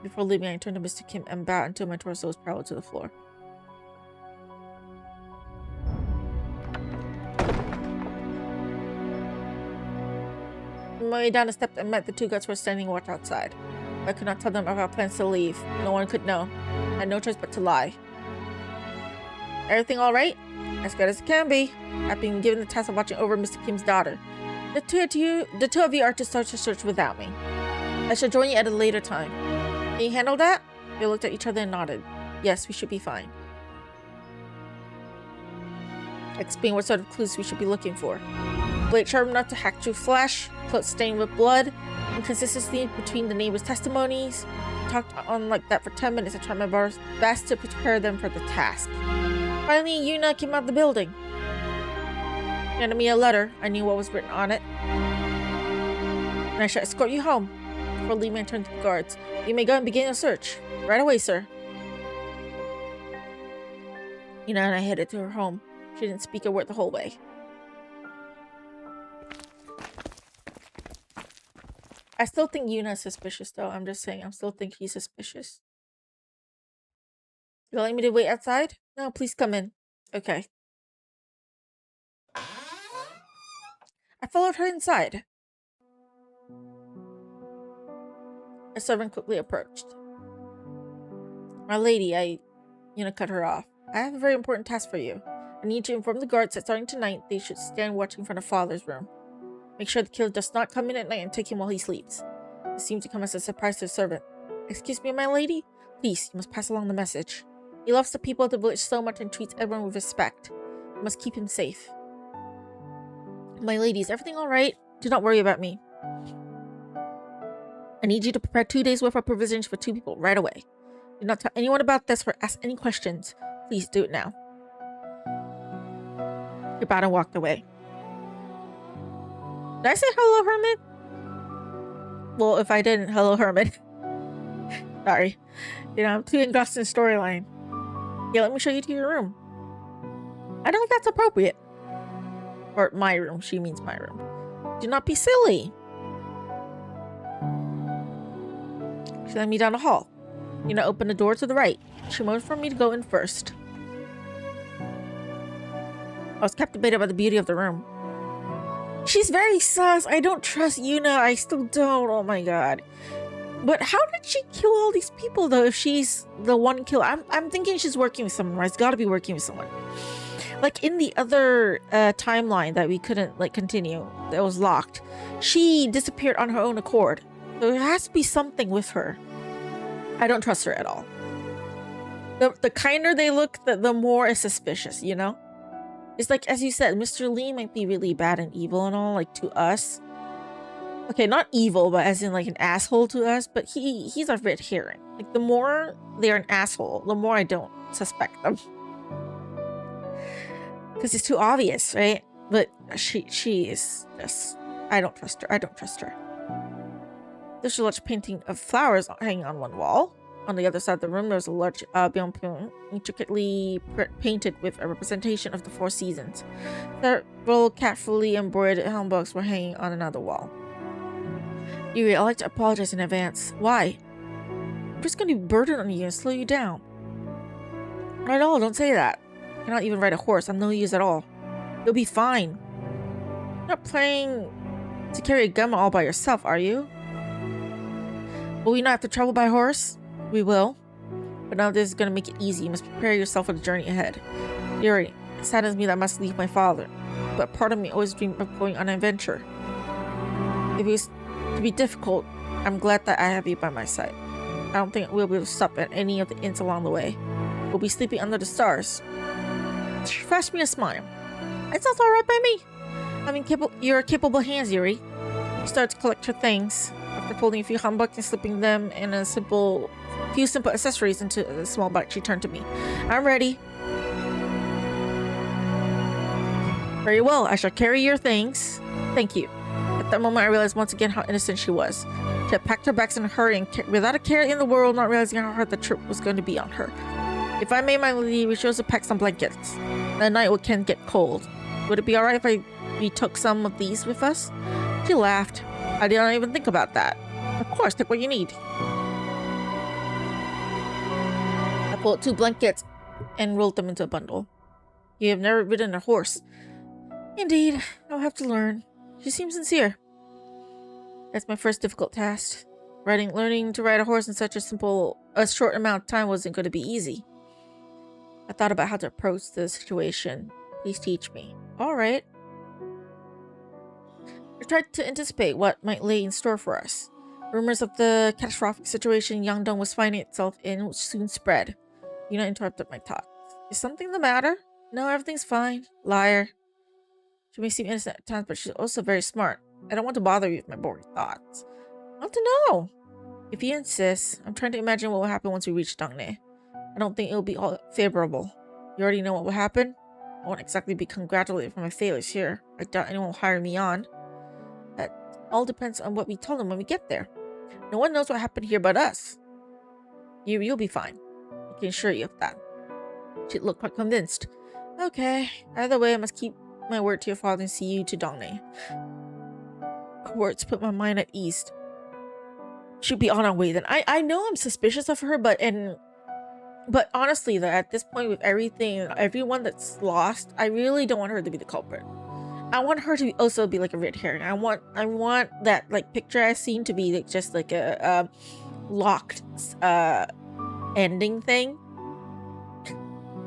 Before leaving, I turned to Mr. Kim and bowed until my torso was parallel to the floor. On my way down the steps, I met the 2 guards who were standing watch outside. I could not tell them of our plans to leave. No one could know. I had no choice but to lie. Everything all right? As good as it can be. I've been given the task of watching over Mr. Kim's daughter. The two of you are to start your search without me. I shall join you at a later time. Can you handle that? They looked at each other and nodded. Yes, we should be fine. Explain what sort of clues we should be looking for. Blade sharp enough to hack through flesh, clothes stained with blood, inconsistency between the neighbors' testimonies. I talked on like that for 10 minutes and tried my best to prepare them for the task. Finally, Yuna came out of the building. She handed me a letter. I knew what was written on it. And I shall escort you home. Before leaving, I turned to the guards. You may go and begin your search. Right away, sir. Yuna and I headed to her home. She didn't speak a word the whole way. I still think Yuna is suspicious, though. I'm just saying, I still think he's suspicious. You like me to wait outside? No, please come in. Okay. I followed her inside. A servant quickly approached. My lady, Yuna cut her off. I have a very important task for you. I need to inform the guards that starting tonight, they should stand watching from the father's room. Make sure the killer does not come in at night and take him while he sleeps. It seemed to come as a surprise to the servant. Excuse me, my lady? Please, you must pass along the message. He loves the people of the village so much and treats everyone with respect. You must keep him safe. My lady, is everything alright? Do not worry about me. I need you to prepare 2 days worth of provisions for 2 people right away. Do not tell anyone about this or ask any questions. Please do it now. He bowed and walked away. Did I say hello, Hermit? Well, if I didn't, hello, Hermit. Sorry. I'm too engrossed in storyline. Yeah, let me show you to your room. I don't think that's appropriate. Or my room. She means my room. Do not be silly. She led me down the hall. Open the door to the right. She motioned for me to go in first. I was captivated by the beauty of the room. She's very sus. I don't trust Yuna. I still don't. Oh my god. But how did she kill all these people though if she's the one killer? I'm thinking she's working with someone, right? It's gotta be working with someone. Like in the other timeline that we couldn't like continue, that was locked, she disappeared on her own accord. So there has to be something with her. I don't trust her at all. The kinder they look, the more it's suspicious, you know? It's like, as you said, Mr. Lee might be really bad and evil and all, like to us. Okay, not evil, but as in like an asshole to us, but he's a red herring. Like the more they're an asshole, the more I don't suspect them. Because it's too obvious, right? But she is just, I don't trust her. I don't trust her. There's a large painting of flowers hanging on one wall. On the other side of the room, there's a large byung-pyung, intricately painted with a representation of the 4 seasons. Several carefully embroidered hanboks were hanging on another wall. Yuri, I'd like to apologize in advance. Why? I'm just going to be burdened on you and slow you down. Not at all, don't say that. I cannot even ride a horse. I'm no use at all. You'll be fine. You're not planning to carry a gun all by yourself, are you? Will we not have to travel by horse? We will. But now this is going to make it easy. You must prepare yourself for the journey ahead. Yuri, it saddens me that I must leave my father. But part of me always dreamed of going on an adventure. If it was to be difficult, I'm glad that I have you by my side. I don't think we'll be able to stop at any of the inns along the way. We'll be sleeping under the stars. She flashed me a smile. It sounds alright by me. I mean, you're capable hands, Yuri. She started to collect her things. After folding a few hanboks and slipping them in a few simple accessories into a small bag, she turned to me. I'm ready. Very well, I shall carry your things. Thank you. At that moment, I realized once again how innocent she was. She had packed her bags in a hurry and without a care in the world, not realizing how hard the trip was going to be on her. If I made my lady, we should also pack some blankets. The night can get cold. Would it be alright if we took some of these with us? She laughed. I didn't even think about that. Of course, take what you need. I pulled 2 blankets and rolled them into a bundle. You have never ridden a horse. Indeed, I'll have to learn. She seems sincere. That's my first difficult task. Learning to ride a horse in such a short amount of time wasn't going to be easy. I thought about how to approach the situation. Please teach me. Alright. I tried to anticipate what might lay in store for us. Rumors of the catastrophic situation Yangdong was finding itself in would soon spread. Yuna interrupted my thoughts. Is something the matter? No, everything's fine. Liar. She may seem innocent at times, but she's also very smart. I don't want to bother you with my boring thoughts. I want to know. If you insist, I'm trying to imagine what will happen once we reach Dongne. I don't think it will be all favorable. You already know what will happen? I won't exactly be congratulated for my failures here. I doubt anyone will hire me on. That all depends on what we tell them when we get there. No one knows what happened here but us. You'll be fine. I can assure you of that. She looked quite convinced. Okay, either way, I must keep my word to your father and see you to Dongne. Her words put my mind at ease. She'll be on our way then. I know I'm suspicious of her, but honestly, though, at this point with everyone that's lost, I really don't want her to be the culprit. I want her to also be like a red herring. I want that like picture I've seen to be like just like a locked ending thing.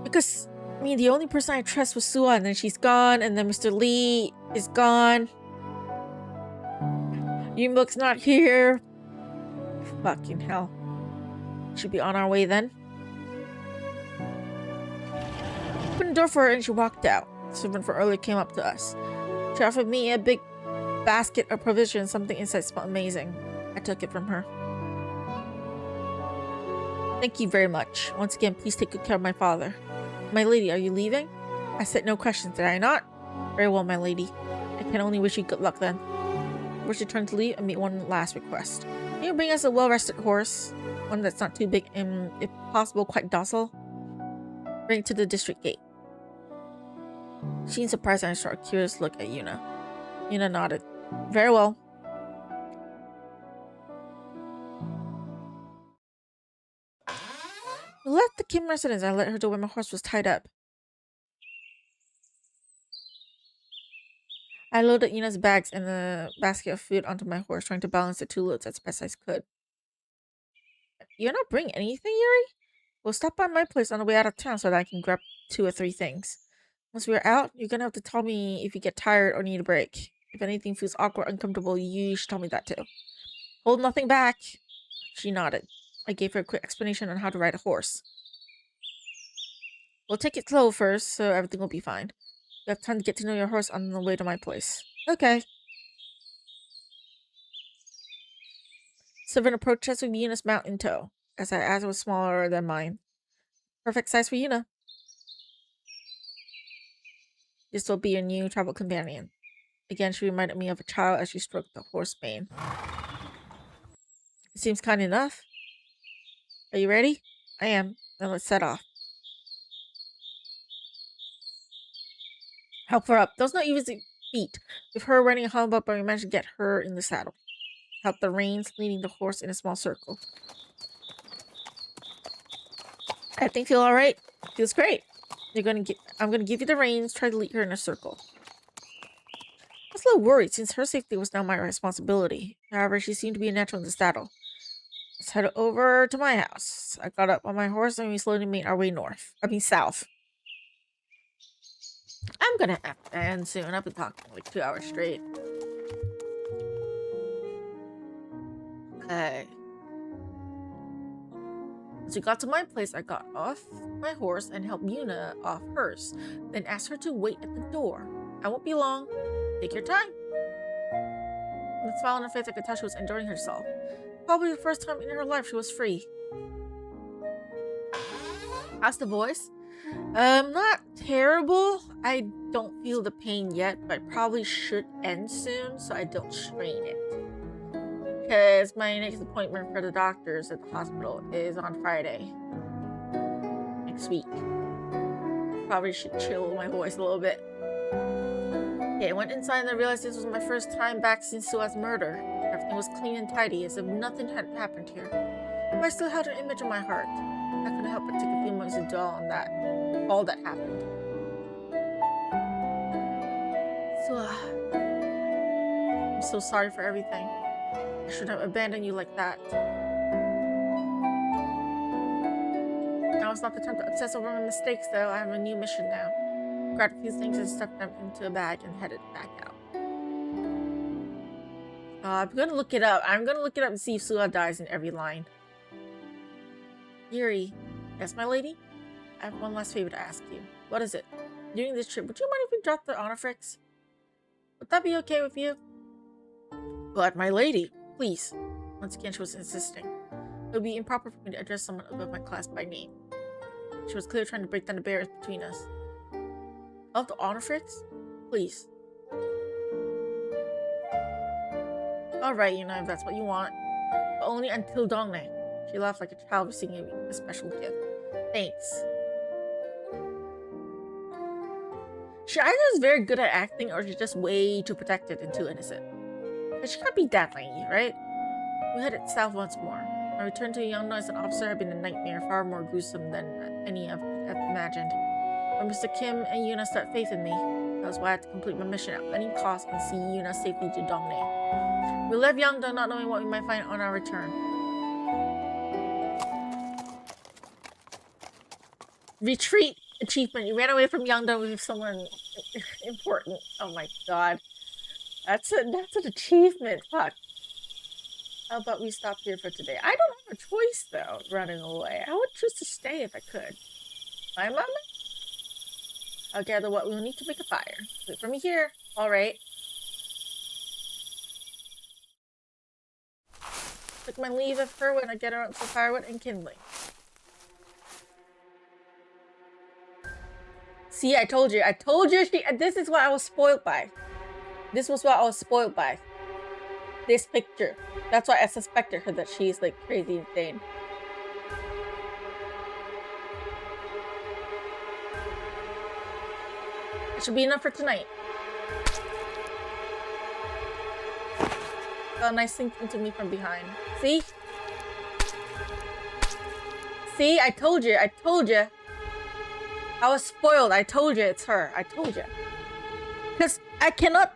Because I mean, the only person I trust was Suha, and then she's gone, and then Mr. Lee is gone. Yunbok's not here. Fucking hell. Should be on our way then. Opened the door for her and she walked out. The servant from earlier came up to us. She offered me a big basket of provisions. Something inside smelled amazing. I took it from her. Thank you very much. Once again, please take good care of my father. My lady, are you leaving? I said no questions, did I not? Very well, my lady. I can only wish you good luck then. Before she turned to leave, I made one last request. Can you bring us a well-rested horse? One that's not too big and, if possible, quite docile? Bring it to the district gate. She seemed surprised and I saw a curious look at Yuna. Yuna nodded. Very well. We left the Kim residence and I let her do where my horse was tied up. I loaded Yuna's bags and the basket of food onto my horse, trying to balance the 2 loads as best I could. You're not bringing anything, Yuri? We'll stop by my place on the way out of town so that I can grab 2 or 3 things. Once we're out, you're gonna have to tell me if you get tired or need a break. If anything feels awkward, uncomfortable, you should tell me that too. Hold nothing back. She nodded. I gave her a quick explanation on how to ride a horse. We'll take it slow first, so everything will be fine. You have time to get to know your horse on the way to my place. Okay. Sylvan approached us with Yuna's mount in tow, as it was smaller than mine. Perfect size for Yuna. This will be your new travel companion. Again, she reminded me of a child as she stroked the horse mane. It seems kind enough. Are you ready? I am. Then let's set off. Help her up. Those not easy feat. With her running a hubbub, but we managed to get her in the saddle. Help the reins, leading the horse in a small circle. Everything feel alright? Feels great. I'm gonna give you the reins, try to lead her in a circle. I was a little worried since her safety was now my responsibility. However, she seemed to be a natural in the saddle. Let's head over to my house. I got up on my horse and we slowly made our way south. I'm gonna have to end soon. I've been talking like 2 hours straight. Okay. Once we got to my place, I got off my horse and helped Yuna off hers, then asked her to wait at the door. I won't be long. Take your time. With a smile on her face, I could tell she was enjoying herself. Probably the first time in her life she was free. How's the voice? Not terrible. I don't feel the pain yet, but it probably should end soon so I don't strain it. Because my next appointment for the doctors at the hospital is on Friday. Next week. Probably should chill my voice a little bit. Okay, I went inside and I realized this was my first time back since Sua's murder. Everything was clean and tidy, as if nothing had happened here. But I still had her image in my heart. I couldn't help but take a few moments to dwell on that. All that happened. Sua, I'm so sorry for everything. I shouldn't have abandoned you like that. Now it's not the time to obsess over my mistakes, though. I have a new mission now. Grabbed a few things and stuffed them into a bag and headed back out. I'm gonna look it up. I'm gonna look it up and see if Sua dies in every line. Yuri. Yes, my lady? I have one last favor to ask you. What is it? During this trip, would you mind if we dropped the honorifics? Would that be okay with you? But, my lady, please. Once again, she was insisting. It would be improper for me to address someone above my class by name. She was clearly trying to break down the barriers between us. Of the honorifics? Please. Alright, you know, if that's what you want. But only until Dongne. She laughed like a child receiving a special gift. Thanks. She either is very good at acting or she's just way too protected and too innocent. But she can't be that naive, right? We headed south once more. My return to Yangno as an officer had been a nightmare, far more gruesome than any I've imagined. When Mr. Kim and Yuna set faith in me, that was why I had to complete my mission at any cost and see Yuna safely to Dongne. We left Yangdo not knowing what we might find on our return. Retreat achievement. You ran away from Yangdo with someone important. Oh my god. That's an achievement. Fuck. How about we stop here for today? I don't have a choice though, running away. I would choose to stay if I could. My mama? I'll gather what we'll need to make a fire. Wait for me here. Alright. Took my leave of her when I get her up for firewood and kindling. See, I told you. This is what I was spoiled by. This was what I was spoiled by. This picture. That's why I suspected her that she's like crazy insane. It should be enough for tonight. A nice thing into me from behind. See? See? I told you. I was spoiled. I told you it's her. I told you. Because I cannot...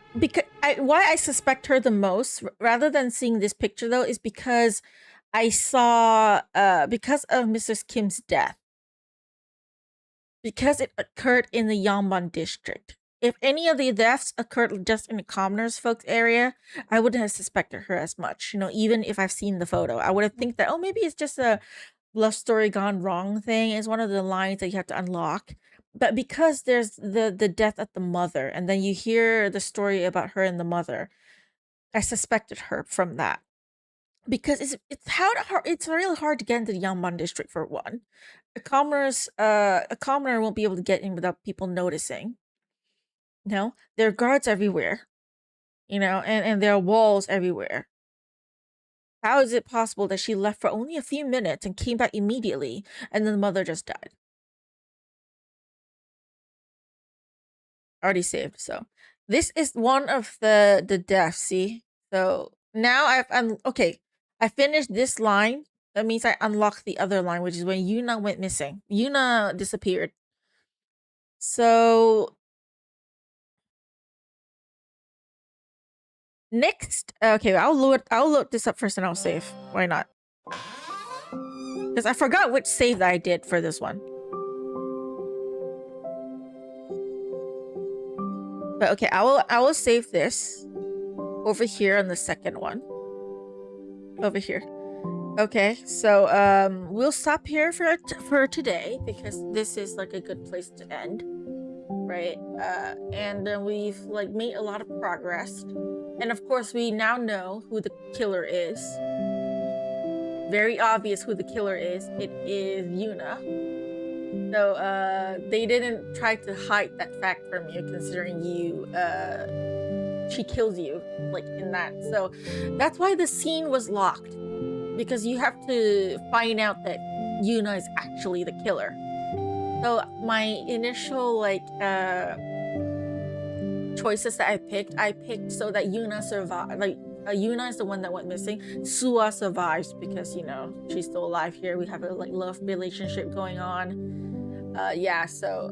why I suspect her the most, rather than seeing this picture though, is because I saw... because of Mrs. Kim's death. because it occurred in the Yongbon district. If any of the deaths occurred just in the commoners folks area, I wouldn't have suspected her as much. Even if I've seen the photo, I would have think that, oh, maybe it's just a love story gone wrong thing. It's one of the lines that you have to unlock. But because there's the death of the mother, and then you hear the story about her and the mother, I suspected her from that. Because it's really hard to get into the Yongbon district for one. A commoner won't be able to get in without people noticing. No, there are guards everywhere, and there are walls everywhere. How is it possible that she left for only a few minutes and came back immediately, and then the mother just died? Already saved, so this is one of the deaths. See, so now okay. I finished this line. That means I unlocked the other line, which is when Yuna went missing. Yuna disappeared. So next, okay, I'll load this up first and I'll save. Why not? Because I forgot which save that I did for this one. But okay, I will save this over here on the second one. Over here. Okay, so we'll stop here for today because this is like a good place to end, right? And we've like made a lot of progress, and of course we now know who the killer is. Very obvious who the killer is. It is Yuna. So they didn't try to hide that fact from you, considering she kills you like in that. So that's why the scene was locked. Because you have to find out that Yuna is actually the killer. So my initial choices that I picked so that Yuna survived. Like Yuna is the one that went missing. Suha survives because she's still alive here. We have a love relationship going on. Yeah. So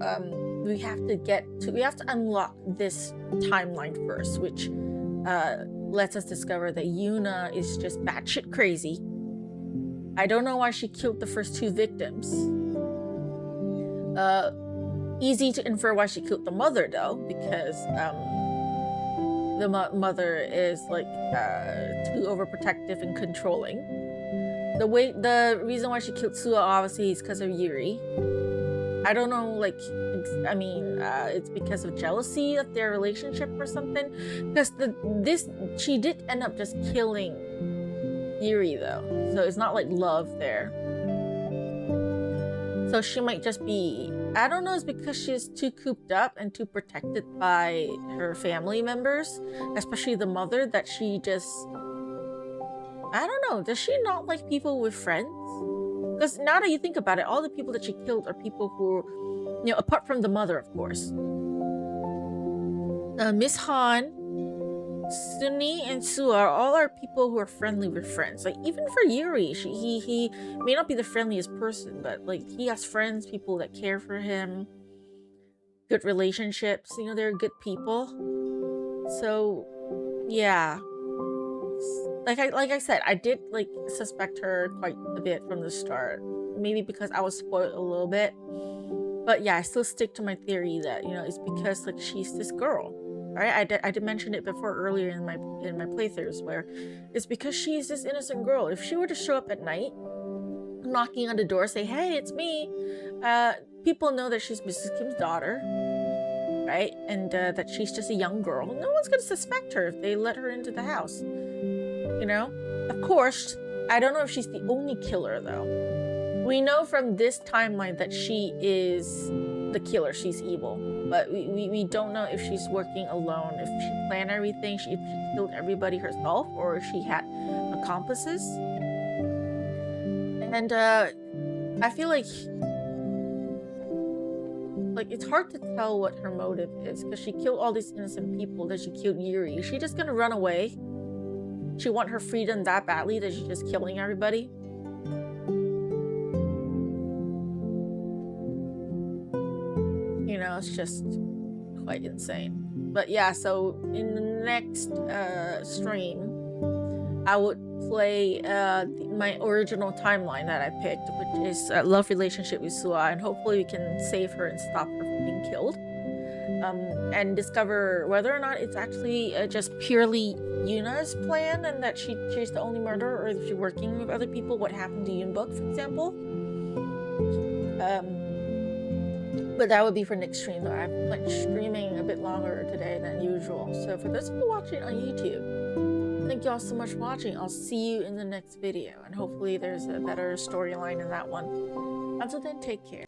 we have to unlock this timeline first, which lets us discover that Yuna is just batshit crazy. I don't know why she killed the first two victims. Easy to infer why she killed the mother though, because the mother is too overprotective and controlling. The reason why she killed Suha obviously is because of Yuri. I don't know, it's because of jealousy of their relationship or something. Because she did end up just killing Yuri though, so it's not like love there. So she might just be, I don't know, it's because she's too cooped up and too protected by her family members, especially the mother, that she just, I don't know, does she not like people with friends? Because now that you think about it, all the people that she killed are people who, apart from the mother, of course. Miss Han, Sunny, and Suha all are people who are friendly with friends. Like even for Yuri, he may not be the friendliest person, but he has friends, people that care for him, good relationships. They're good people. So yeah, like I said, I did suspect her quite a bit from the start. Maybe because I was spoiled a little bit, but yeah, I still stick to my theory that it's because she's this girl. Right, I did mention it before earlier in my playthroughs, where it's because she's this innocent girl. If she were to show up at night, knocking on the door, say, "Hey, it's me," people know that she's Mrs. Kim's daughter, right? And that she's just a young girl. No one's gonna suspect her if they let her into the house. Of course, I don't know if she's the only killer though. We know from this timeline that she is the killer. She's evil. But we don't know if she's working alone, if she planned everything, if she killed everybody herself, or if she had accomplices. And I feel like it's hard to tell what her motive is, because she killed all these innocent people, that she killed Yuri. Is she just gonna run away? She want her freedom that badly that she's just killing everybody? It's just quite insane. But yeah, so in the next stream, I would play my original timeline that I picked, which is a love relationship with Sua, and hopefully we can save her and stop her from being killed. And discover whether or not it's actually just purely Yuna's plan and that she's the only murderer, or if she's working with other people. What happened to Yunbok, for example. But that would be for next stream, though. I'm like streaming a bit longer today than usual. So for those of you watching on YouTube, thank you all so much for watching. I'll see you in the next video, and hopefully there's a better storyline in that one. Until then, take care.